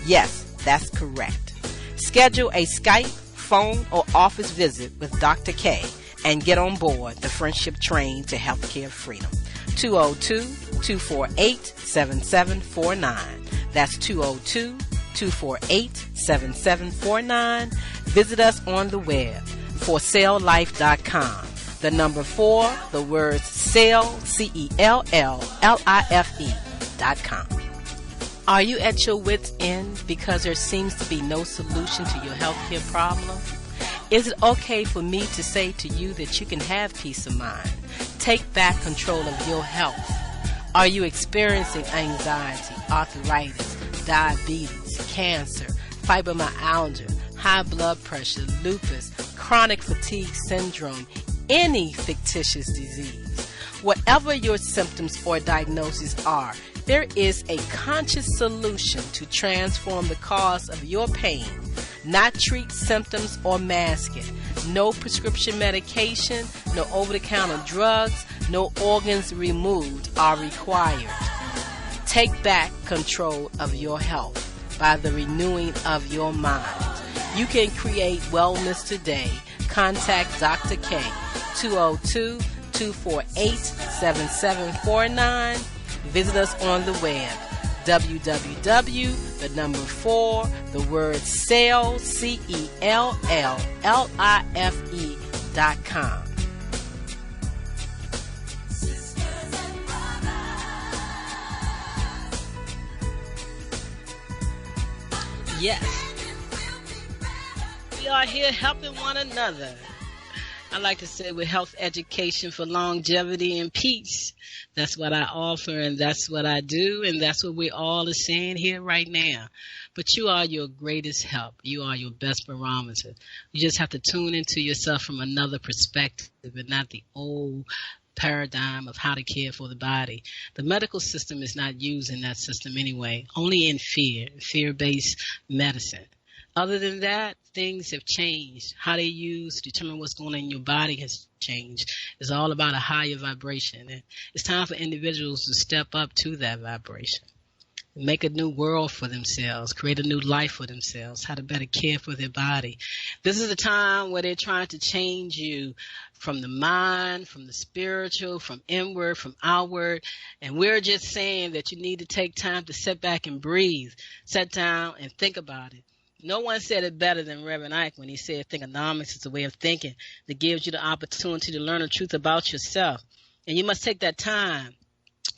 Yes, that's correct. Schedule a Skype, phone, or office visit with Dr. K and get on board the friendship train to healthcare freedom. 202-248-7749. That's 202-248-7749. Visit us on the web, forselllife.com. The number 4, the words cell, CELLLIFE.com. Are you at your wit's end because there seems to be no solution to your healthcare problem? Is it okay for me to say to you that you can have peace of mind? Take back control of your health. Are you experiencing anxiety, arthritis, diabetes, cancer, fibromyalgia, high blood pressure, lupus, chronic fatigue syndrome, any fictitious disease? Whatever your symptoms or diagnoses are, there is a conscious solution to transform the cause of your pain, not treat symptoms or mask it. No prescription medication, no over-the-counter drugs, no organs removed are required. Take back control of your health by the renewing of your mind. You can create wellness today. Contact Dr. K, 202-248-7749. Visit us on the web, www.celllife.com. Yes, we are here helping one another. I like to say with health education for longevity and peace. That's what I offer, and that's what I do, and that's what we all are saying here right now. But you are your greatest help. You are your best barometer. You just have to tune into yourself from another perspective and not the old paradigm of how to care for the body. The medical system is not using that system anyway, only in fear-based medicine. Other than that, things have changed. How they use to determine what's going on in your body has changed. It's all about a higher vibration. And it's time for individuals to step up to that vibration. Make a new world for themselves. Create a new life for themselves. How to better care for their body. This is a time where they're trying to change you from the mind, from the spiritual, from inward, from outward. And we're just saying that you need to take time to sit back and breathe. Sit down and think about it. No one said it better than Reverend Ike when he said Thinkonmiccs is a way of thinking that gives you the opportunity to learn the truth about yourself. And you must take that time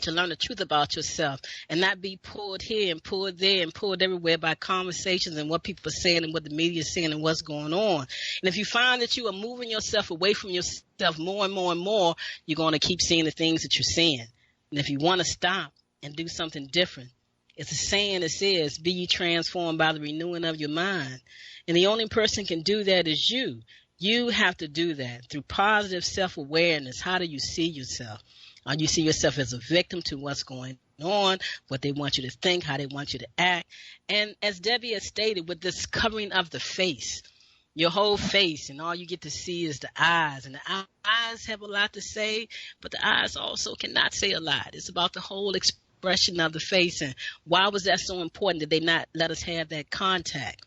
to learn the truth about yourself and not be pulled here and pulled there and pulled everywhere by conversations and what people are saying and what the media is saying and what's going on. And if you find that you are moving yourself away from yourself more and more and more, you're going to keep seeing the things that you're seeing. And if you want to stop and do something different, it's a saying that says, be ye transformed by the renewing of your mind. And the only person can do that is you. You have to do that through positive self-awareness. How do you see yourself? You see yourself as a victim to what's going on, what they want you to think, how they want you to act. And as Debbie has stated, with this covering of the face, your whole face, and all you get to see is the eyes. And the eyes have a lot to say, but the eyes also cannot say a lot. It's about the whole expression of the face. And why was that so important that they not let us have that contact?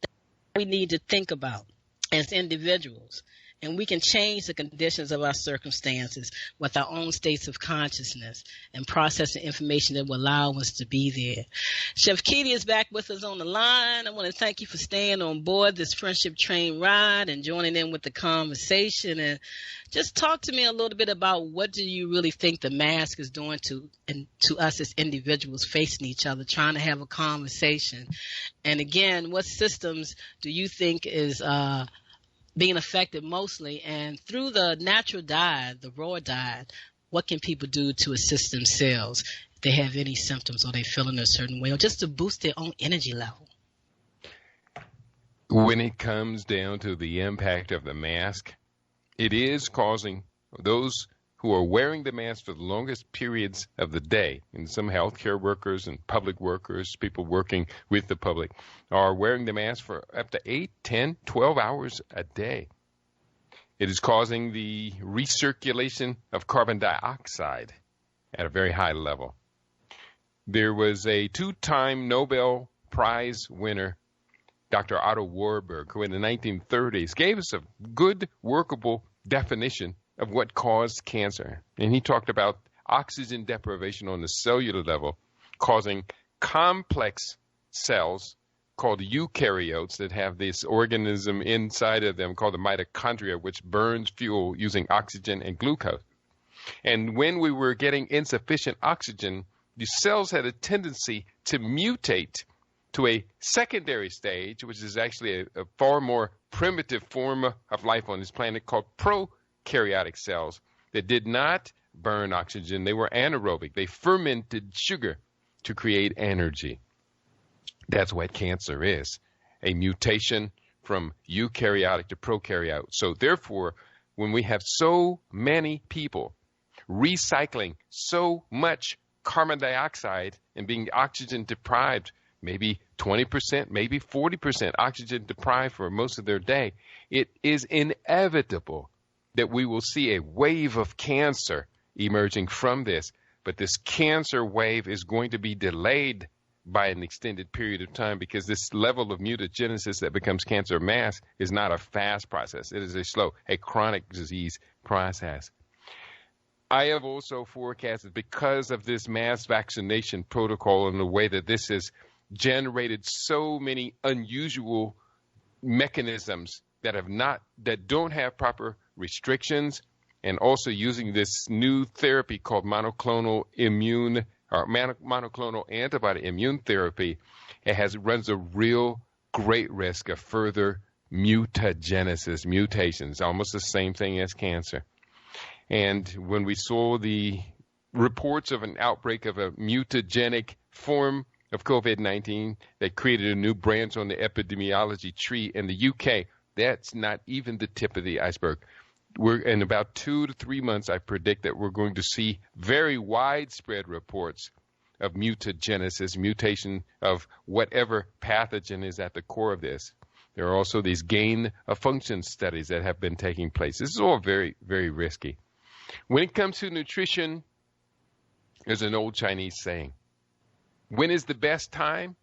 That we need to think about as individuals. and we can change the conditions of our circumstances with our own states of consciousness and processing information that will allow us to be there. Chef Keely is back with us on the line. I want to thank you for staying on board this friendship train ride and joining in with the conversation. And just talk to me a little bit about what do you really think the mask is doing to us as individuals facing each other, trying to have a conversation. And again, what systems do you think is being affected mostly? And through the natural diet, the raw diet, what can people do to assist themselves if they have any symptoms or they feel in a certain way, or just to boost their own energy level? When it comes down to the impact of the mask, it is causing those who are wearing the mask for the longest periods of the day, and some healthcare workers and public workers, people working with the public, are wearing the mask for up to 8, 10, 12 hours a day. It is causing the recirculation of carbon dioxide at a very high level. There was a 2-time Nobel Prize winner, Dr. Otto Warburg, who in the 1930s gave us a good, workable definition of what caused cancer. And he talked about oxygen deprivation on the cellular level causing complex cells called eukaryotes that have this organism inside of them called the mitochondria, which burns fuel using oxygen and glucose. And when we were getting insufficient oxygen, the cells had a tendency to mutate to a secondary stage, which is actually a far more primitive form of life on this planet called prokaryotic cells that did not burn oxygen. They were anaerobic. They fermented sugar to create energy. That's what cancer is, a mutation from eukaryotic to prokaryotic. So therefore, when we have so many people recycling so much carbon dioxide and being oxygen deprived, maybe 20%, maybe 40% oxygen deprived for most of their day, it is inevitable that we will see a wave of cancer emerging from this. But this cancer wave is going to be delayed by an extended period of time because this level of mutagenesis that becomes cancer mass is not a fast process. It is a slow, a chronic disease process. I have also forecasted, because of this mass vaccination protocol and the way that this has generated so many unusual mechanisms that don't have proper restrictions, and also using this new therapy called monoclonal antibody immune therapy, it runs a real great risk of further mutagenesis, mutations, almost the same thing as cancer. And when we saw the reports of an outbreak of a mutagenic form of COVID-19 that created a new branch on the epidemiology tree in the UK, that's not even the tip of the iceberg. We're in about 2 to 3 months, I predict that we're going to see very widespread reports of mutagenesis, mutation of whatever pathogen is at the core of this. There are also these gain of function studies that have been taking place. This is all very, very risky. When it comes to nutrition, there's an old Chinese saying, when is the best time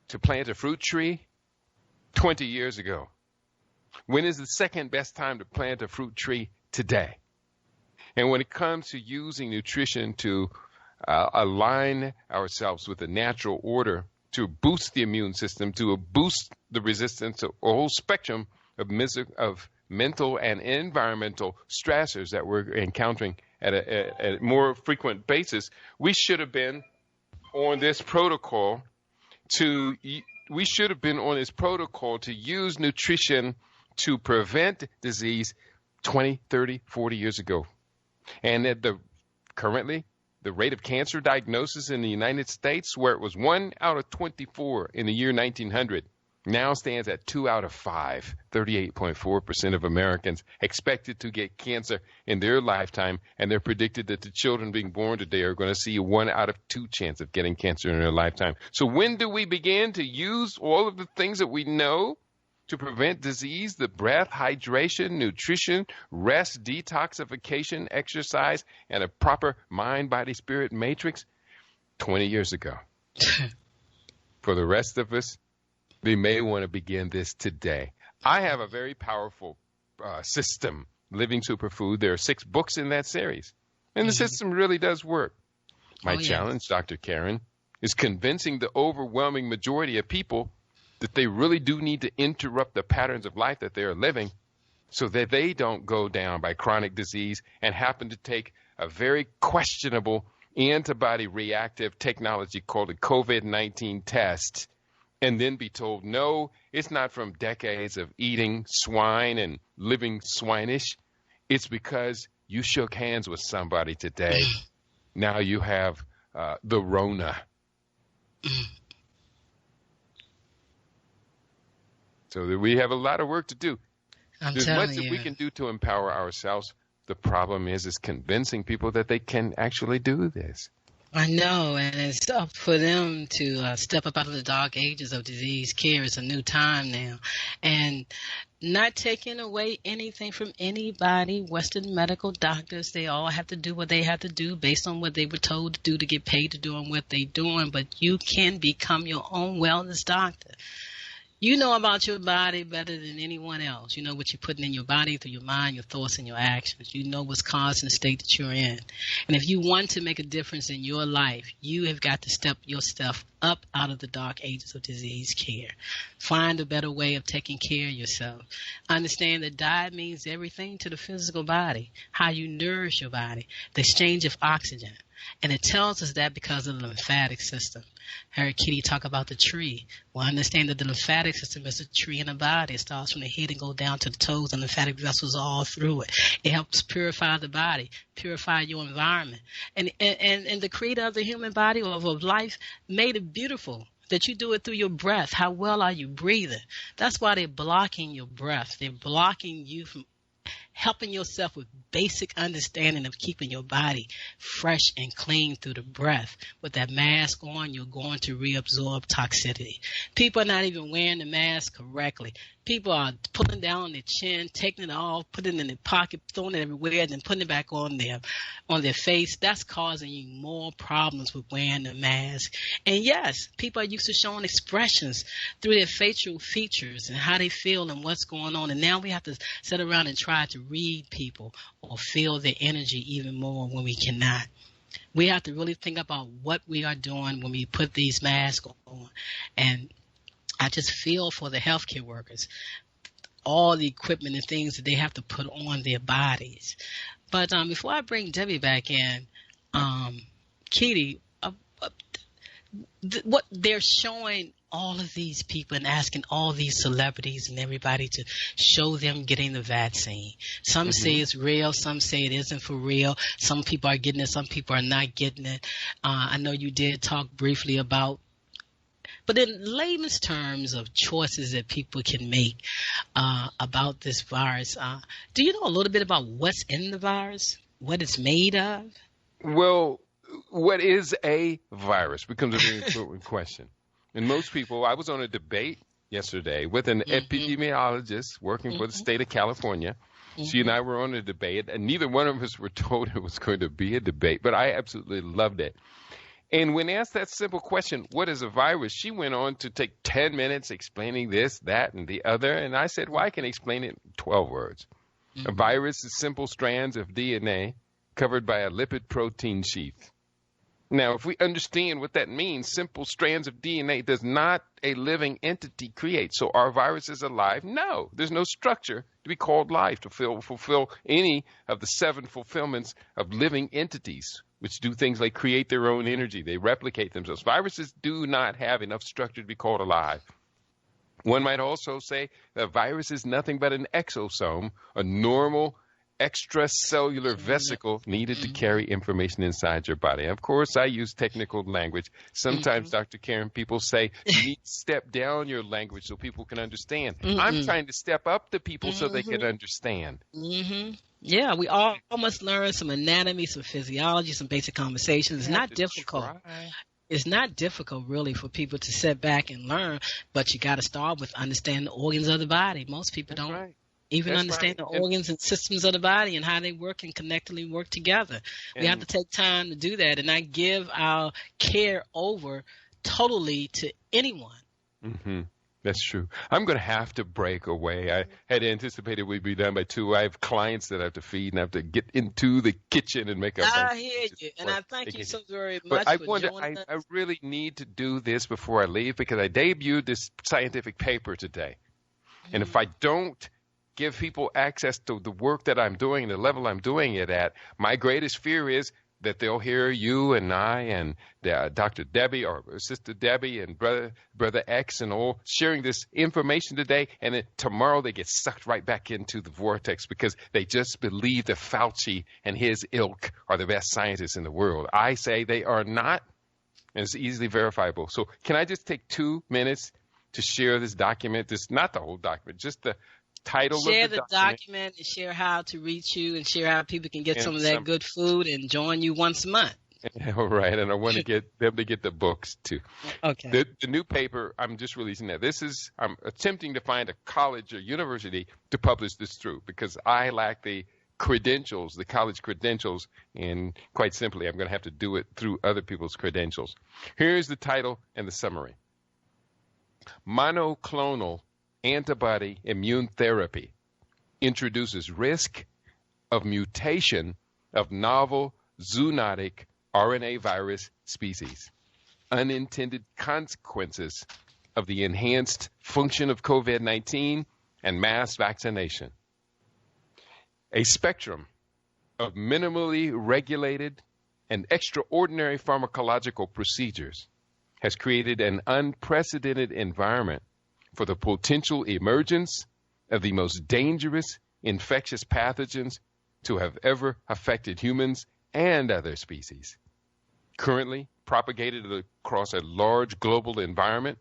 to plant a fruit tree? 20 years ago. When is the second best time to plant a fruit tree? Today. And when it comes to using nutrition to align ourselves with the natural order, to boost the immune system, to boost the resistance to a whole spectrum of mental and environmental stressors that we're encountering at a more frequent basis, we should have been on this protocol to use nutrition to prevent disease 20, 30, 40 years ago. And currently, the rate of cancer diagnosis in the United States, where it was 1 out of 24 in the year 1900, now stands at 2 out of 5. 38.4% of Americans expected to get cancer in their lifetime, and they're predicted that the children being born today are going to see a 1 out of 2 chance of getting cancer in their lifetime. So when do we begin to use all of the things that we know to prevent disease? The breath, hydration, nutrition, rest, detoxification, exercise, and a proper mind, body, spirit matrix 20 years ago. For the rest of us, we may want to begin this today. I have a very powerful system, Living Superfood. There are 6 books in that series. And the system really does work. My challenge, Dr. Karen, is convincing the overwhelming majority of people that they really do need to interrupt the patterns of life that they are living so that they don't go down by chronic disease and happen to take a very questionable antibody-reactive technology called a COVID-19 test and then be told, no, it's not from decades of eating swine and living swinish. It's because you shook hands with somebody today. Now you have the Rona. So we have a lot of work to do. There's much that we can do to empower ourselves. The problem is convincing people that they can actually do this. I know, and it's up for them to step up out of the dark ages of disease care. It's a new time now. And not taking away anything from anybody, Western medical doctors, they all have to do what they have to do based on what they were told to do to get paid to doing what they're doing. But you can become your own wellness doctor. You know about your body better than anyone else. You know what you're putting in your body through your mind, your thoughts, and your actions. You know what's causing the state that you're in. And if you want to make a difference in your life, you have got to step yourself up out of the dark ages of disease care. Find a better way of taking care of yourself. Understand that diet means everything to the physical body, how you nourish your body, the exchange of oxygen. And it tells us that because of the lymphatic system. Heard Kitty talk about the tree. Well, understand that the lymphatic system is a tree in the body. It starts from the head and goes down to the toes, and lymphatic vessels all through it. It helps purify the body, purify your environment. And the creator of the human body or of life made it beautiful that you do it through your breath. How well are you breathing? That's why they're blocking your breath. They're blocking you from helping yourself with basic understanding of keeping your body fresh and clean through the breath. With that mask on, you're going to reabsorb toxicity. People are not even wearing the mask correctly. People are pulling down their chin, taking it off, putting it in their pocket, throwing it everywhere, and then putting it back on their face. That's causing you more problems with wearing the mask. And yes, people are used to showing expressions through their facial features and how they feel and what's going on. And now we have to sit around and try to read people or feel their energy even more when we cannot. We have to really think about what we are doing when we put these masks on. And I just feel for the healthcare workers, all the equipment and things that they have to put on their bodies. But before I bring Debbie back in, Kitty, what they're showing all of these people and asking all these celebrities and everybody to show them getting the vaccine. Some say it's real. Some say it isn't for real. Some people are getting it. Some people are not getting it. I know you did talk briefly about, but in layman's terms of choices that people can make about this virus, do you know a little bit about what's in the virus, what it's made of? Well, what is a virus becomes a very important question. And most people, I was on a debate yesterday with an epidemiologist working for the state of California. She and I were on a debate, and neither one of us were told it was going to be a debate, but I absolutely loved it. And when asked that simple question, what is a virus, she went on to take 10 minutes explaining this, that, and the other. And I said, well, I can explain it in 12 words. A virus is simple strands of DNA covered by a lipid protein sheath. Now, if we understand what that means, simple strands of DNA does not a living entity create. So are viruses alive? No. There's no structure to be called life to fulfill any of the 7 fulfillments of living entities, which do things like create their own energy. They replicate themselves. Viruses do not have enough structure to be called alive. One might also say that a virus is nothing but an exosome, a normal extracellular vesicle needed to carry information inside your body. Of course, I use technical language. Sometimes, Dr. Karen, people say you need to step down your language so people can understand. I'm trying to step up the people so they can understand. Yeah, we all must learn some anatomy, some physiology, some basic conversations. It's not difficult. It's not difficult, really, for people to sit back and learn, but you got to start with understanding the organs of the body. Most people don't even understand the organs and systems of the body and how they work and connectively work together. We have to take time to do that and not give our care over totally to anyone. That's true. I'm going to have to break away. I had anticipated we'd be done by 2. I have clients that I have to feed and I have to get into the kitchen and make a bunch I of hear you, and I thank you so very But much I for wonder, joining us. I really need to do this before I leave because I debuted this scientific paper today. And if I don't give people access to the work that I'm doing, the level I'm doing it at, my greatest fear is that they'll hear you and I and Dr. Debbie or Sister Debbie and Brother X and all sharing this information today, and then tomorrow they get sucked right back into the vortex because they just believe that Fauci and his ilk are the best scientists in the world. I say they are not, and it's easily verifiable. So can I just take 2 minutes to share this document? This not the whole document, just the title Share of the document and share how to reach you and share how people can get some of that good food and join you once a month. All right, and I want to get them to get the books too. Okay. The new paper, I'm just releasing that. I'm attempting to find a college or university to publish this through because I lack the credentials, the college credentials, and quite simply, I'm going to have to do it through other people's credentials. Here's the title and the summary. Monoclonal antibody immune therapy introduces risk of mutation of novel zoonotic RNA virus species, unintended consequences of the enhanced function of COVID-19 and mass vaccination. A spectrum of minimally regulated and extraordinary pharmacological procedures has created an unprecedented environment for the potential emergence of the most dangerous infectious pathogens to have ever affected humans and other species. Currently propagated across a large global environment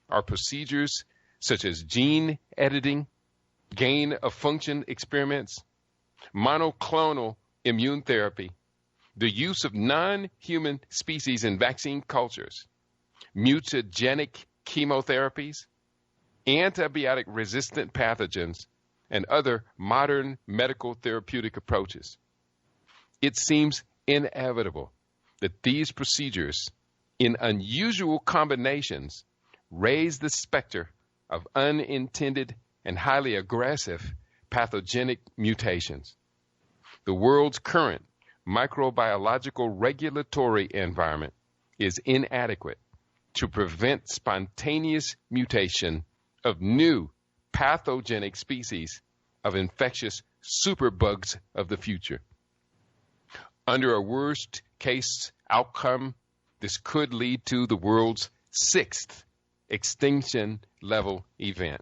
are procedures such as gene editing, gain of function experiments, monoclonal immune therapy, the use of non-human species in vaccine cultures, mutagenic chemotherapies, antibiotic-resistant pathogens, and other modern medical therapeutic approaches. It seems inevitable that these procedures, in unusual combinations, raise the specter of unintended and highly aggressive pathogenic mutations. The world's current microbiological regulatory environment is inadequate to prevent spontaneous mutation of new pathogenic species of infectious superbugs of the future. Under a worst case outcome, this could lead to the world's 6th extinction level event.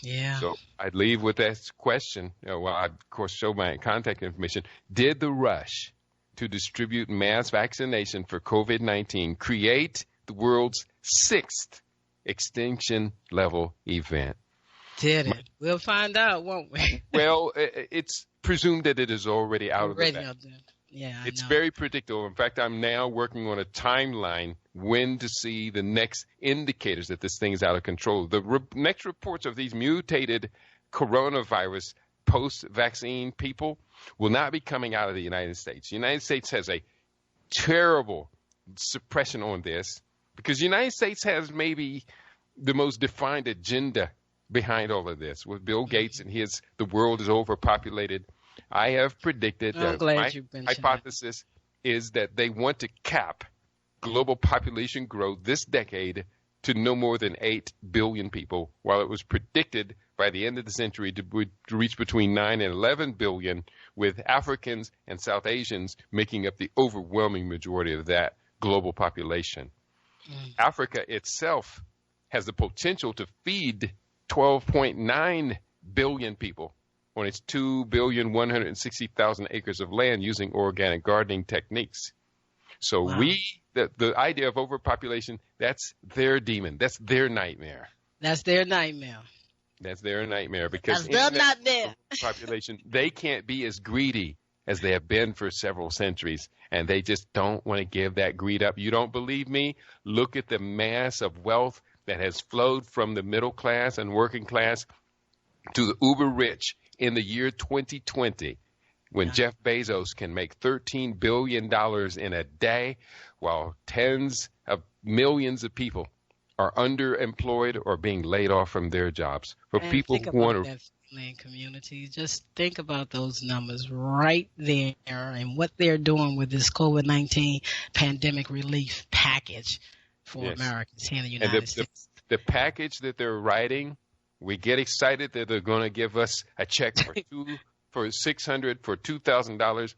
Yeah. So I'd leave with that question. Well, I, of course, show my contact information. Did the rush to distribute mass vaccination for COVID-19 create the world's 6th extinction level event? Did it? We'll find out, won't we? Well, it's presumed that it is already out of the bag. Out there. Yeah, it's very predictable. In fact, I'm now working on a timeline when to see the next indicators that this thing is out of control. The next reports of these mutated coronavirus post-vaccine people will not be coming out of the United States. The United States has a terrible suppression on this because the United States has maybe the most defined agenda behind all of this with Bill Gates and the world is overpopulated. I have predicted that my hypothesis is that they want to cap global population growth this decade to no more than 8 billion people, while it was predicted by the end of the century to reach between 9 and 11 billion, with Africans and South Asians making up the overwhelming majority of that global population. Africa itself has the potential to feed 12.9 billion people on its 2,160,000 acres of land using organic gardening techniques. So the idea of overpopulation, that's their demon. That's their nightmare. That's their nightmare. That's their nightmare because they're not there. Population, they can't be as greedy as they have been for several centuries, and they just don't want to give that greed up. You don't believe me? Look at the mass of wealth that has flowed from the middle class and working class to the uber rich in the year 2020, when Jeff Bezos can make $13 billion in a day, while tens of millions of people are underemployed or being laid off from their jobs. For And people think who want about to, that family and community. Just think about those numbers right there and what they're doing with this COVID-19 pandemic relief package for yes, Americans here in the and United States. the package that they're writing, we get excited that they're going to give us a check for $600 for $2,000.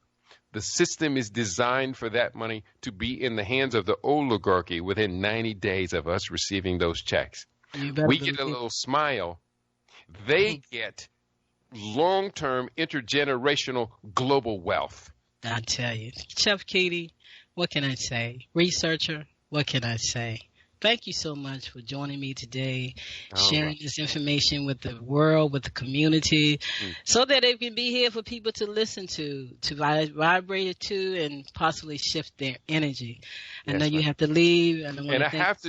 The system is designed for that money to be in the hands of the oligarchy within 90 days of us receiving those checks. We get a little smile. They get long-term intergenerational global wealth. I tell you, Chef Katie, what can I say? Researcher, what can I say? Thank you so much for joining me today, sharing this information with the world, with the community, so that it can be here for people to listen to vibrate it to, and possibly shift their energy. I know you have to leave, and I have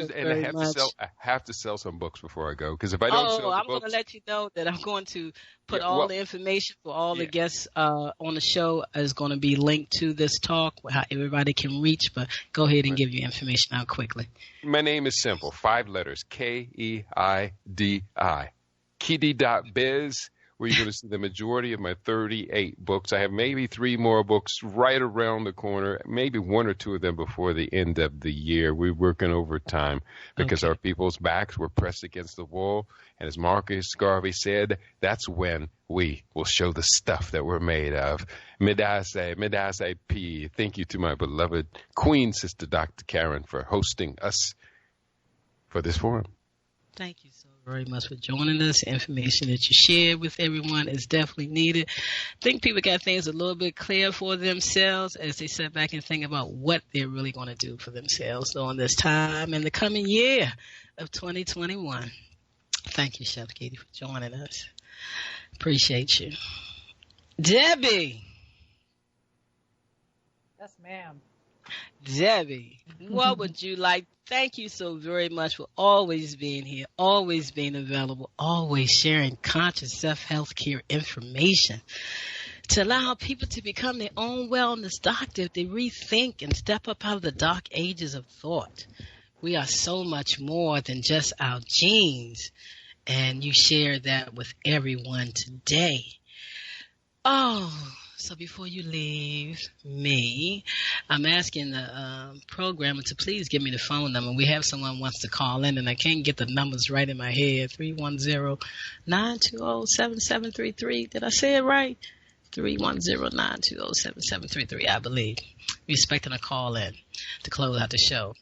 to sell some books before I go, because if I don't sell the I'm books, going to let you know that I'm going to put all the information for all the guests on the show is going to be linked to this talk, how everybody can reach. But go ahead and give your information out quickly. My name is simple, 5 letters, Keidi, Kidi.biz, where you're going to see the majority of my 38 books. I have maybe 3 more books right around the corner, maybe 1 or 2 of them before the end of the year. We're working overtime because our people's backs were pressed against the wall. And as Marcus Garvey said, that's when we will show the stuff that we're made of. Midase P. Thank you to my beloved Queen Sister Dr. Karen for hosting us for this forum. Thank you so very much for joining us. Information that you shared with everyone is definitely needed. I think people got things a little bit clear for themselves as they sit back and think about what they're really going to do for themselves during this time and the coming year of 2021. Thank you, Chef Katie, for joining us. Appreciate you. Debbie. Yes, ma'am. Debbie, what would you like? Thank you so very much for always being here, always being available, always sharing conscious self-healthcare information to allow people to become their own wellness doctor if they rethink and step up out of the dark ages of thought. We are so much more than just our genes, and you share that with everyone today. So before you leave me, I'm asking the programmer to please give me the phone number. We have someone who wants to call in, and I can't get the numbers right in my head. 310-920-7733. Did I say it right? 310-920-7733, I believe. We're expecting a call in to close out the show.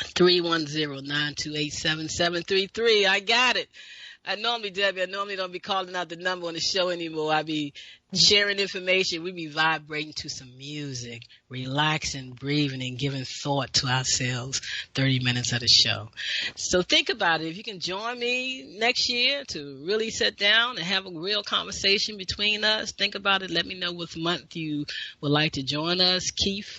310-928-7733. I got it. Debbie, I normally don't be calling out the number on the show anymore. I be sharing information. We be vibrating to some music, relaxing, breathing, and giving thought to ourselves 30 minutes of the show. So think about it. If you can join me next year to really sit down and have a real conversation between us, think about it. Let me know what month you would like to join us. Keith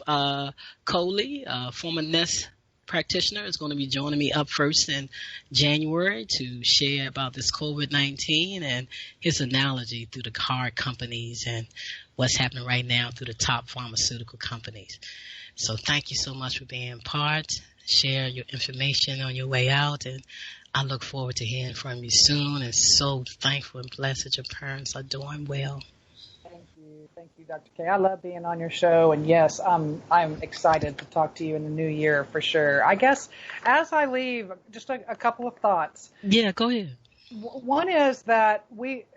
Coley, former NEST practitioner, is going to be joining me up first in January to share about this COVID-19 and his analogy through the car companies and what's happening right now through the top pharmaceutical companies. So thank you so much for being part. Share your information on your way out, and I look forward to hearing from you soon, and so thankful and blessed that your parents are doing well. Thank you, Dr. K. I love being on your show, and yes, I'm excited to talk to you in the new year for sure. I guess as I leave, just a couple of thoughts. Yeah, go ahead. One is that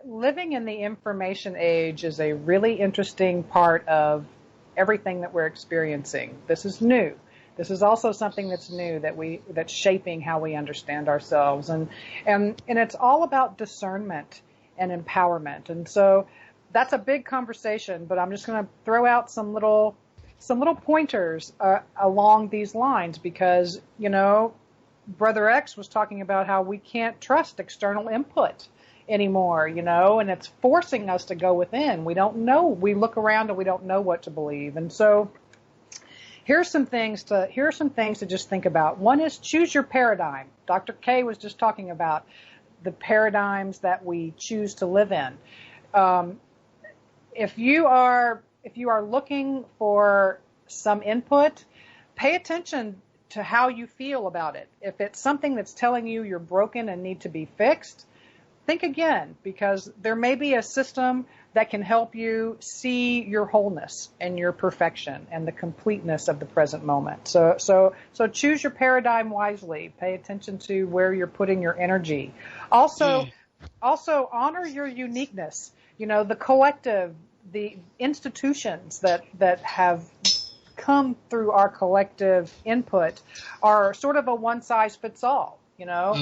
living in the information age is a really interesting part of everything that we're experiencing. This is new. This is also something that's new that's shaping how we understand ourselves, and it's all about discernment and empowerment. And so that's a big conversation, but I'm just going to throw out some little pointers along these lines, because, Brother X was talking about how we can't trust external input anymore, and it's forcing us to go within. We don't know. We look around and we don't know what to believe. And so here are some things to just think about. One is choose your paradigm. Dr. K was just talking about the paradigms that we choose to live in. If you are looking for some input, pay attention to how you feel about it. If it's something that's telling you you're broken and need to be fixed, think again, because there may be a system that can help you see your wholeness and your perfection and the completeness of the present moment. So choose your paradigm wisely. Pay attention to where you're putting your energy. Also honor your uniqueness. You know, the collective, the institutions that have come through our collective input are sort of a one-size-fits-all, you know.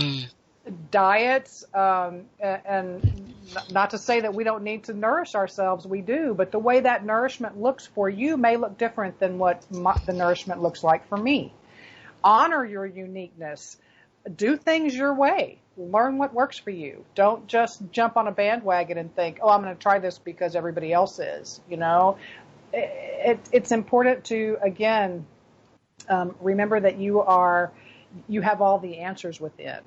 Diets, and not to say that we don't need to nourish ourselves, we do, but the way that nourishment looks for you may look different than what the nourishment looks like for me. Honor your uniqueness. Do things your way. Learn what works for you. Don't just jump on a bandwagon and think, oh, I'm going to try this because everybody else is, you know. It's important to, again, remember that you have all the answers within.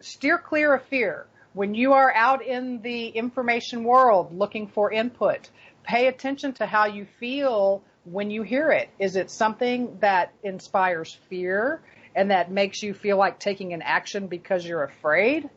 Steer clear of fear. When you are out in the information world looking for input, pay attention to how you feel when you hear it. Is it something that inspires fear and that makes you feel like taking an action because you're afraid?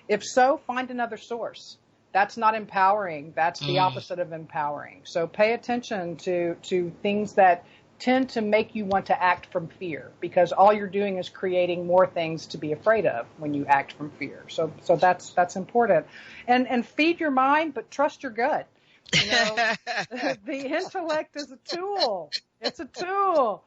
If so, find another source. That's not empowering. That's the opposite of empowering. So pay attention to things that tend to make you want to act from fear, because all you're doing is creating more things to be afraid of when you act from fear. So that's important. And feed your mind, but trust your gut. You know, the intellect is a tool. It's a tool.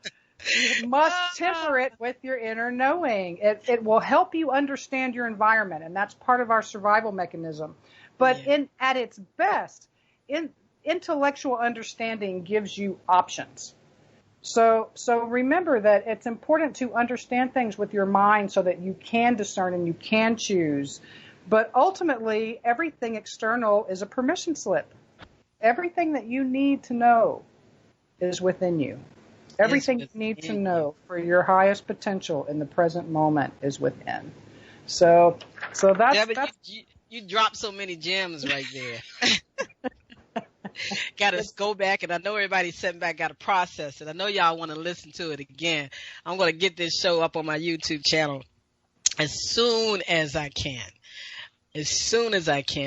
You must temper it with your inner knowing. It will help you understand your environment, and that's part of our survival mechanism. But at its best, intellectual understanding gives you options. So remember that it's important to understand things with your mind so that you can discern and you can choose. But ultimately, everything external is a permission slip. Everything that you need to know is within you. Everything you need to know for your highest potential in the present moment is within. So that's you dropped so many gems right there. Got to go back, and I know everybody's sitting back, got to process it. I know y'all want to listen to it again. I'm going to get this show up on my YouTube channel as soon as I can.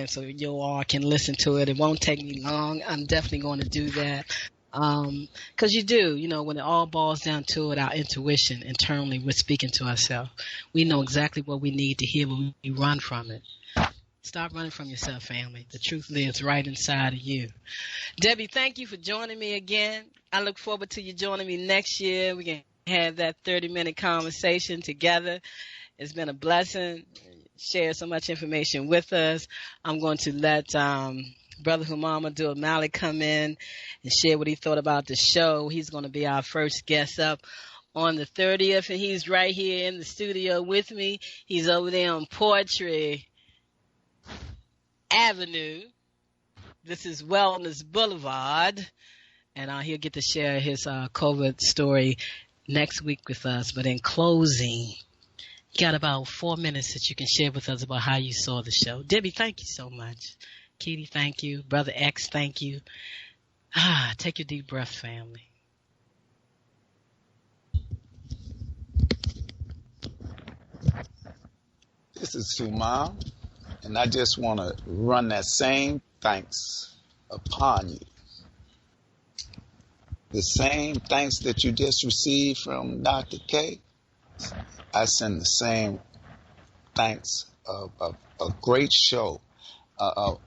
So you all can listen to it. It won't take me long. I'm definitely going to do that. Because you do, you know, when it all boils down to it, our intuition internally, we're speaking to ourselves. We know exactly what we need to hear when we run from it. Stop running from yourself, family. The truth lives right inside of you. Debbie, thank you for joining me again. I look forward to you joining me next year. We can have that 30-minute conversation together. It's been a blessing. Share so much information with us. I'm going to let Brother Humama O'Malley come in and share what he thought about the show. He's going to be our first guest up on the 30th, and he's right here in the studio with me. He's over there on Poetry Avenue. This is Wellness Boulevard, and he'll get to share his COVID story next week with us. But in closing, you got about 4 minutes that you can share with us about how you saw the show. Debbie, thank you so much. Kitty, thank you. Brother X, thank you. Take your deep breath, family. This is Sumam, and I just want to run that same thanks upon you. The same thanks that you just received from Dr. K, I send the same thanks of a great show, a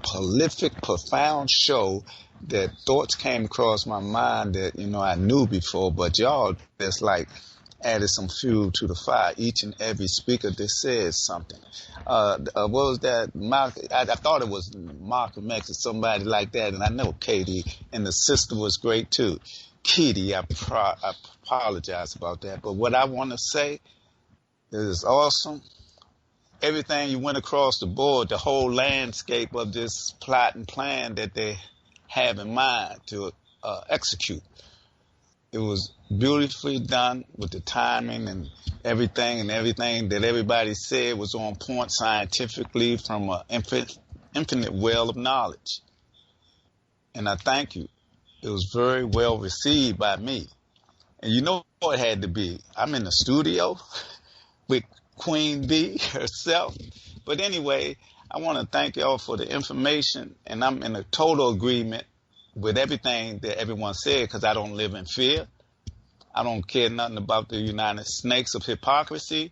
prolific, profound show that thoughts came across my mind that, you know, I knew before, but y'all just like added some fuel to the fire. Each and every speaker that says something. What was that? I thought it was Malcolm X or somebody like that, and I know Katie and the sister was great too. Kitty, I apologize about that, but what I want to say is awesome. Everything you went across the board, the whole landscape of this plot and plan that they have in mind to execute. It was beautifully done with the timing and everything that everybody said was on point scientifically from an infinite well of knowledge. And I thank you. It was very well received by me. And you know what it had to be. I'm in the studio with Queen Bee herself. But anyway, I want to thank y'all for the information, and I'm in a total agreement with everything that everyone said, because I don't live in fear. I don't care nothing about the United Snakes of hypocrisy,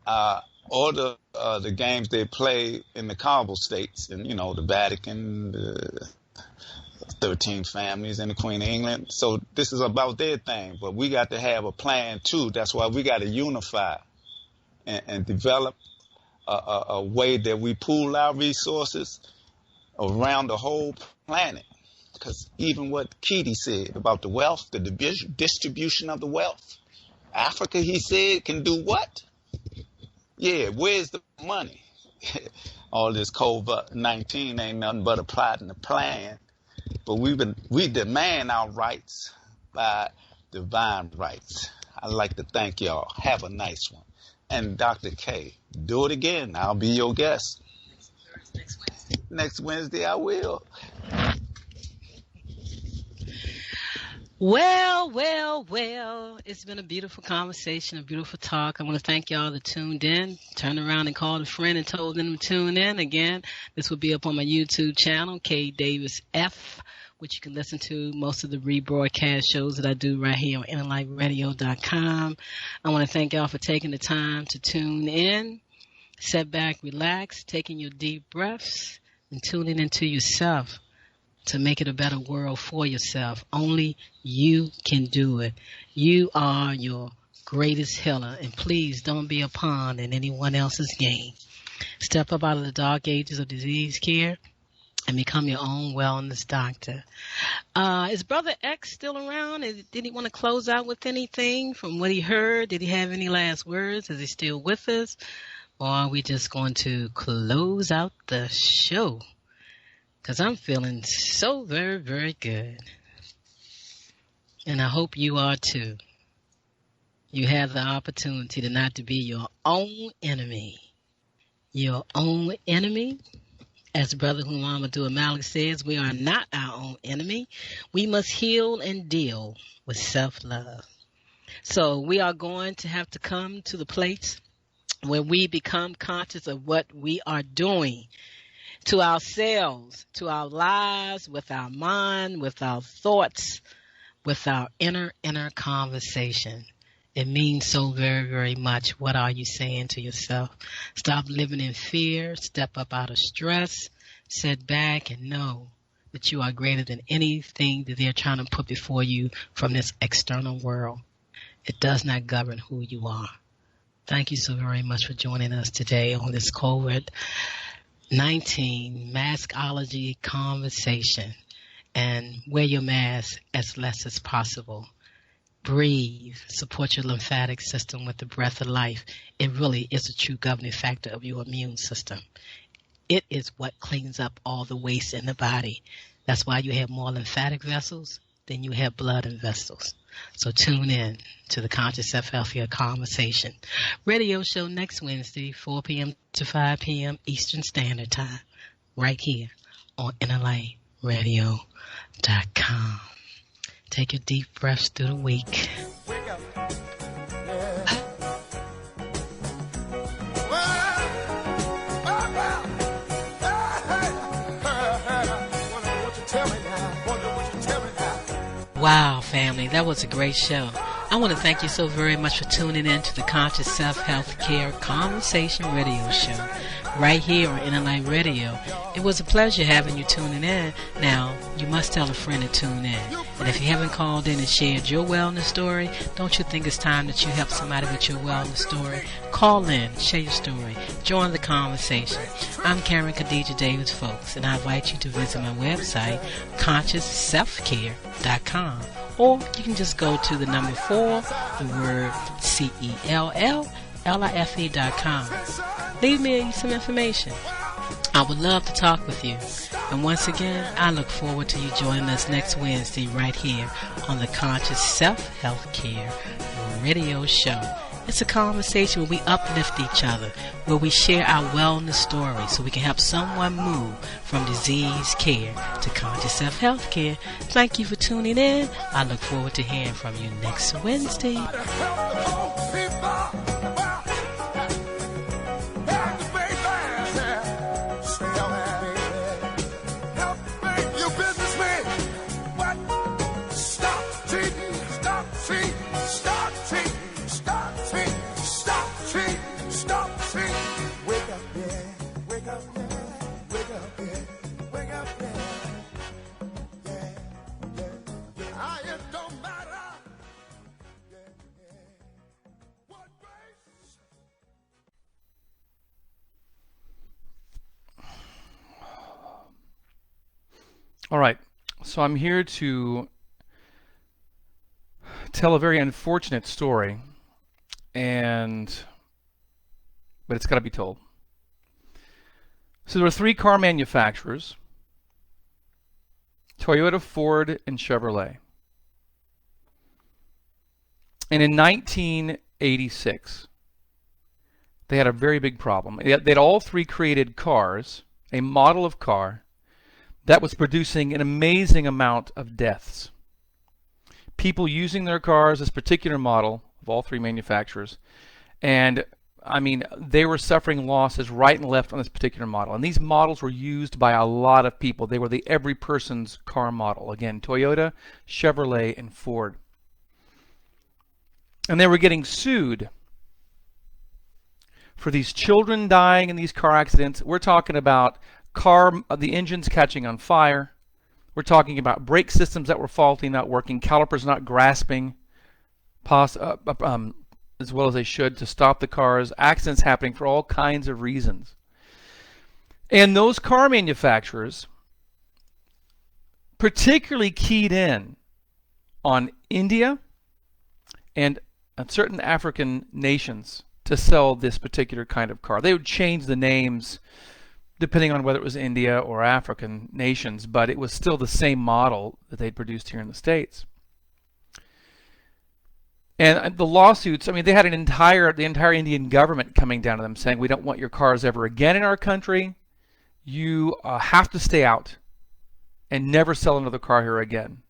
or the games they play in the Congo states, and the Vatican, the 13 families, and the Queen of England. So this is about their thing, but we got to have a plan too. That's why we got to unify and develop a way that we pool our resources around the whole planet. Because even what Kitty said about the wealth, the distribution of the wealth, Africa, he said, can do what? Yeah, where's the money? All this COVID-19 ain't nothing but a plot and a plan. But we demand our rights by divine rights. I'd like to thank y'all. Have a nice one. And Dr. K, do it again. I'll be your guest. Next Wednesday I will. Well, it's been a beautiful conversation, a beautiful talk. I want to thank y'all that tuned in. Turn around and called a friend and told them to tune in. Again, this will be up on my YouTube channel, K Davis F, which you can listen to most of the rebroadcast shows that I do right here on InnerLightRadio.com. I want to thank y'all for taking the time to tune in. Sit back, relax, taking your deep breaths, and tuning into yourself to make it a better world for yourself. Only you can do it. You are your greatest healer, and please don't be a pawn in anyone else's game. Step up out of the dark ages of disease care and become your own wellness doctor. Is Brother X still around? Did he want to close out with anything from what he heard? Did he have any last words? Is he still with us? Or are we just going to close out the show? Because I'm feeling so very, very good. And I hope you are too. You have the opportunity to not to be your own enemy. Your own enemy. As Brother Muhammadu Malik says, we are not our own enemy. We must heal and deal with self-love. So we are going to have to come to the place where we become conscious of what we are doing to ourselves, to our lives, with our mind, with our thoughts, with our inner conversation. It means so very, very much. What are you saying to yourself? Stop living in fear. Step up out of stress. Sit back and know that you are greater than anything that they're trying to put before you from this external world. It does not govern who you are. Thank you so very much for joining us today on this COVID-19 maskology conversation. And wear your mask as less as possible. Breathe. Support your lymphatic system with the breath of life. It really is a true governing factor of your immune system. It is what cleans up all the waste in the body. That's why you have more lymphatic vessels than you have blood in vessels. So tune in to the Conscious Self-Healthier Conversation radio show next Wednesday, 4 p.m. to 5 p.m. Eastern Standard Time, right here on InnerLightRadio.com. Take your deep breaths through the week. Wake up. Wow, family, that was a great show. I want to thank you so very much for tuning in to the Conscious Self-Health Care Conversation radio show right here on Inner Light Radio. It was a pleasure having you tuning in. Now, you must tell a friend to tune in. And if you haven't called in and shared your wellness story, don't you think it's time that you help somebody with your wellness story? Call in, share your story, join the conversation. I'm Karen Khadijah Davis-Foulks, and I invite you to visit my website, ConsciousSelfCare.com. Or you can just go to the number 4, the word CELLLIFE.com. Leave me some information. I would love to talk with you. And once again, I look forward to you joining us next Wednesday right here on the Conscious Self-Health Care radio show. It's a conversation where we uplift each other, where we share our wellness stories so we can help someone move from disease care to conscious self-health care. Thank you for tuning in. I look forward to hearing from you next Wednesday. All right, so I'm here to tell a very unfortunate story, but it's got to be told. So there were 3 car manufacturers, Toyota, Ford, and Chevrolet. And in 1986, they had a very big problem. They'd all 3 created cars, a model of car, that was producing an amazing amount of deaths. People using their cars, this particular model of all 3 manufacturers, and I mean, they were suffering losses right and left on this particular model. And these models were used by a lot of people. They were the every person's car model. Again, Toyota, Chevrolet, and Ford. And they were getting sued for these children dying in these car accidents. We're talking about the engines catching on fire. We're talking about brake systems that were faulty, not working, calipers not grasping as well as they should to stop the cars, accidents happening for all kinds of reasons. And those car manufacturers particularly keyed in on India and on certain African nations to sell this particular kind of car. They would change the names depending on whether it was India or African nations, but it was still the same model that they'd produced here in the States. And the lawsuits, I mean, they had the entire Indian government coming down to them saying, we don't want your cars ever again in our country. You have to stay out and never sell another car here again.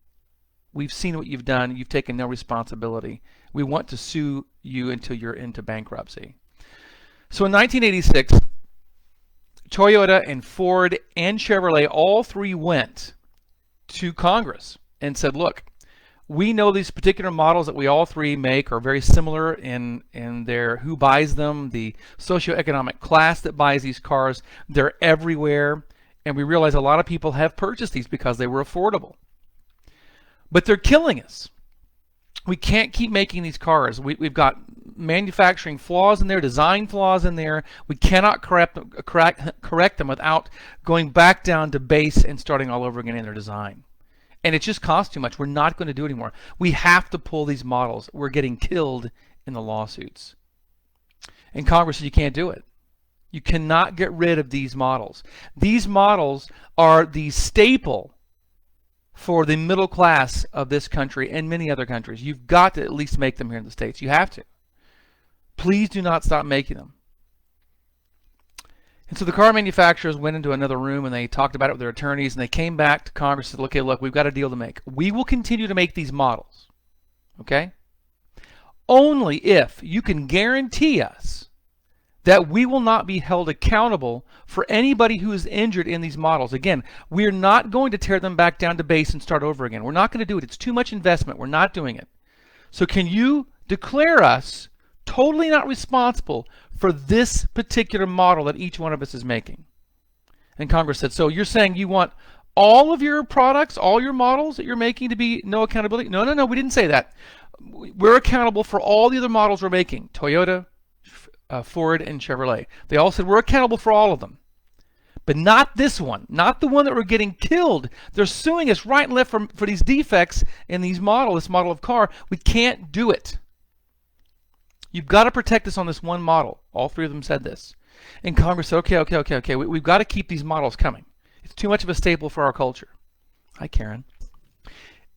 We've seen what you've done. You've taken no responsibility. We want to sue you until you're into bankruptcy. So in 1986, Toyota and Ford and Chevrolet, all 3 went to Congress and said, look, we know these particular models that we all 3 make are very similar in their who buys them, the socioeconomic class that buys these cars. They're everywhere, and we realize a lot of people have purchased these because they were affordable. But they're killing us. We can't keep making these cars. We've got manufacturing flaws in there, design flaws in there. We cannot correct them without going back down to base and starting all over again in their design. And it just costs too much. We're not going to do it anymore. We have to pull these models. We're getting killed in the lawsuits. And Congress says you can't do it. You cannot get rid of these models. These models are the staple for the middle class of this country and many other countries. You've got to at least make them here in the States. You have to. Please do not stop making them. And so the car manufacturers went into another room and they talked about it with their attorneys, and they came back to Congress and said, okay, look, we've got a deal to make. We will continue to make these models, okay? Only if you can guarantee us that we will not be held accountable for anybody who is injured in these models. Again, we're not going to tear them back down to base and start over again. We're not going to do it. It's too much investment. We're not doing it. So can you declare us totally not responsible for this particular model that each one of us is making? And Congress said, so you're saying you want all of your products, all your models that you're making to be no accountability? No, we didn't say that. We're accountable for all the other models we're making, Toyota, Ford, and Chevrolet. They all said we're accountable for all of them. But not this one, not the one that we're getting killed. They're suing us right and left for these defects in this model of car. We can't do it. You've got to protect us on this one model. All 3 of them said this. And Congress said, okay. We've got to keep these models coming. It's too much of a staple for our culture. Hi, Karen.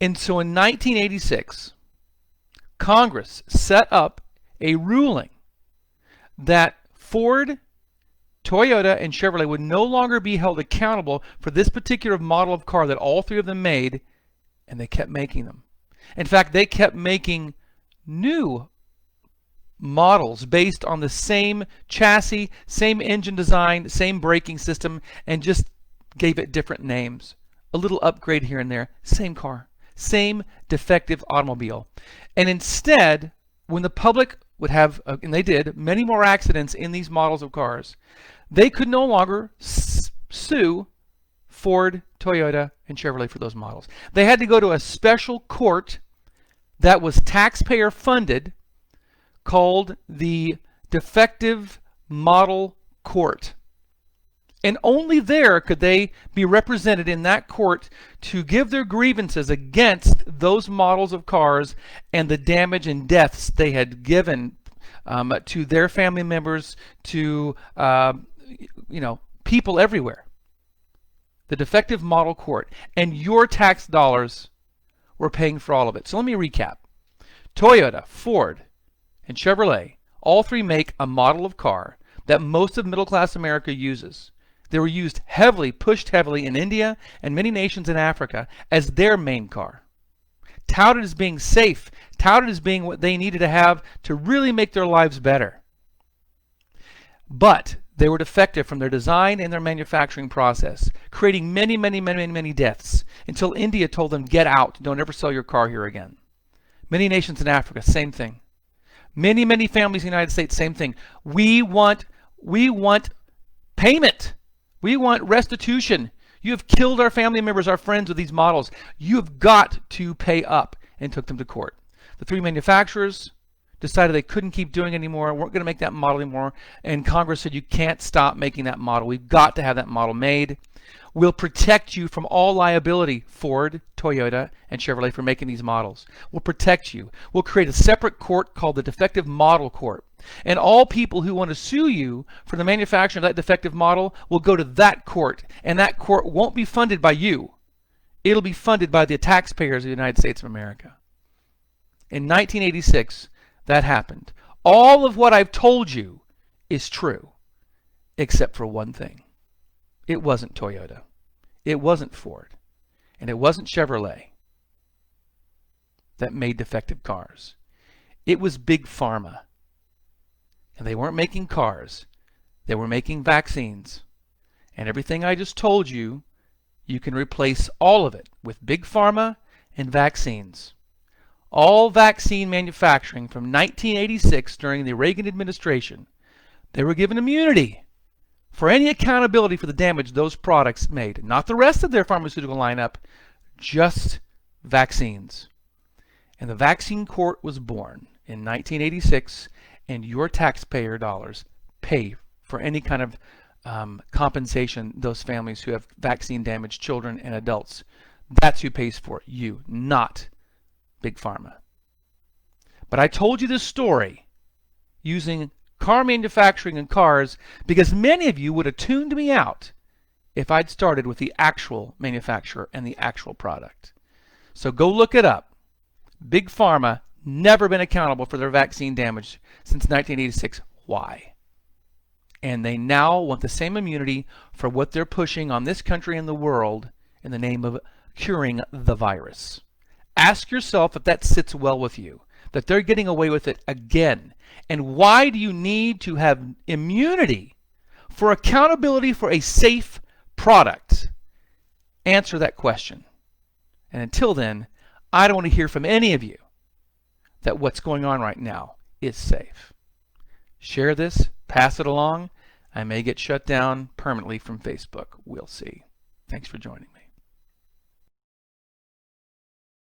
And so in 1986, Congress set up a ruling that Ford, Toyota, and Chevrolet would no longer be held accountable for this particular model of car that all three of them made, and they kept making them. In fact, they kept making new models based on the same chassis, same engine design, same braking system, and just gave it different names. A little upgrade here and there, same car, same defective automobile. And instead, when the public would have, and they did, many more accidents in these models of cars, they could no longer sue Ford, Toyota, and Chevrolet for those models. They had to go to a special court that was taxpayer funded called the Defective Model Court. And only there could they be represented in that court to give their grievances against those models of cars and the damage and deaths they had given to their family members, to people everywhere. The Defective Model Court. And your tax dollars were paying for all of it. So let me recap. Toyota, Ford, and Chevrolet, all three make a model of car that most of middle-class America uses. They were used heavily, pushed heavily in India and many nations in Africa as their main car. Touted as being safe, touted as being what they needed to have to really make their lives better. But they were defective from their design and their manufacturing process, creating many deaths until India told them, get out, don't ever sell your car here again. Many nations in Africa, same thing. Many families in the United States, same thing. We want payment. We want restitution. You have killed our family members, our friends with these models. You have got to pay up, and took them to court. The three manufacturers decided they couldn't keep doing it anymore, weren't going to make that model anymore, and Congress said you can't stop making that model. We've got to have that model made. We'll protect you from all liability, Ford, Toyota, and Chevrolet, for making these models. We'll protect you. We'll create a separate court called the Defective Model Court. And all people who want to sue you for the manufacturing of that defective model will go to that court. And that court won't be funded by you. It'll be funded by the taxpayers of the United States of America. In 1986, that happened. All of what I've told you is true, except for one thing. It wasn't Toyota. It wasn't Ford. And it wasn't Chevrolet that made defective cars. It was Big Pharma. And they weren't making cars. They were making vaccines. And everything I just told you, you can replace all of it with Big Pharma and vaccines. All vaccine manufacturing from 1986 during the Reagan administration, they were given immunity for any accountability for the damage those products made. Not the rest of their pharmaceutical lineup, just vaccines. And the vaccine court was born in 1986, and your taxpayer dollars pay for any kind of compensation those families who have vaccine damaged children and adults. That's who pays for it, you, not Big Pharma. But I told you this story using car manufacturing and cars because many of you would have tuned me out if I'd started with the actual manufacturer and the actual product. So go look it up. Big Pharma never been accountable for their vaccine damage since 1986. Why? And they now want the same immunity for what they're pushing on this country and the world in the name of curing the virus. Ask yourself if that sits well with you, that they're getting away with it again. And why do you need to have immunity for accountability for a safe product? Answer that question. And until then, I don't want to hear from any of you that what's going on right now is safe. Share this, pass it along. I may get shut down permanently from Facebook. We'll see. Thanks for joining me.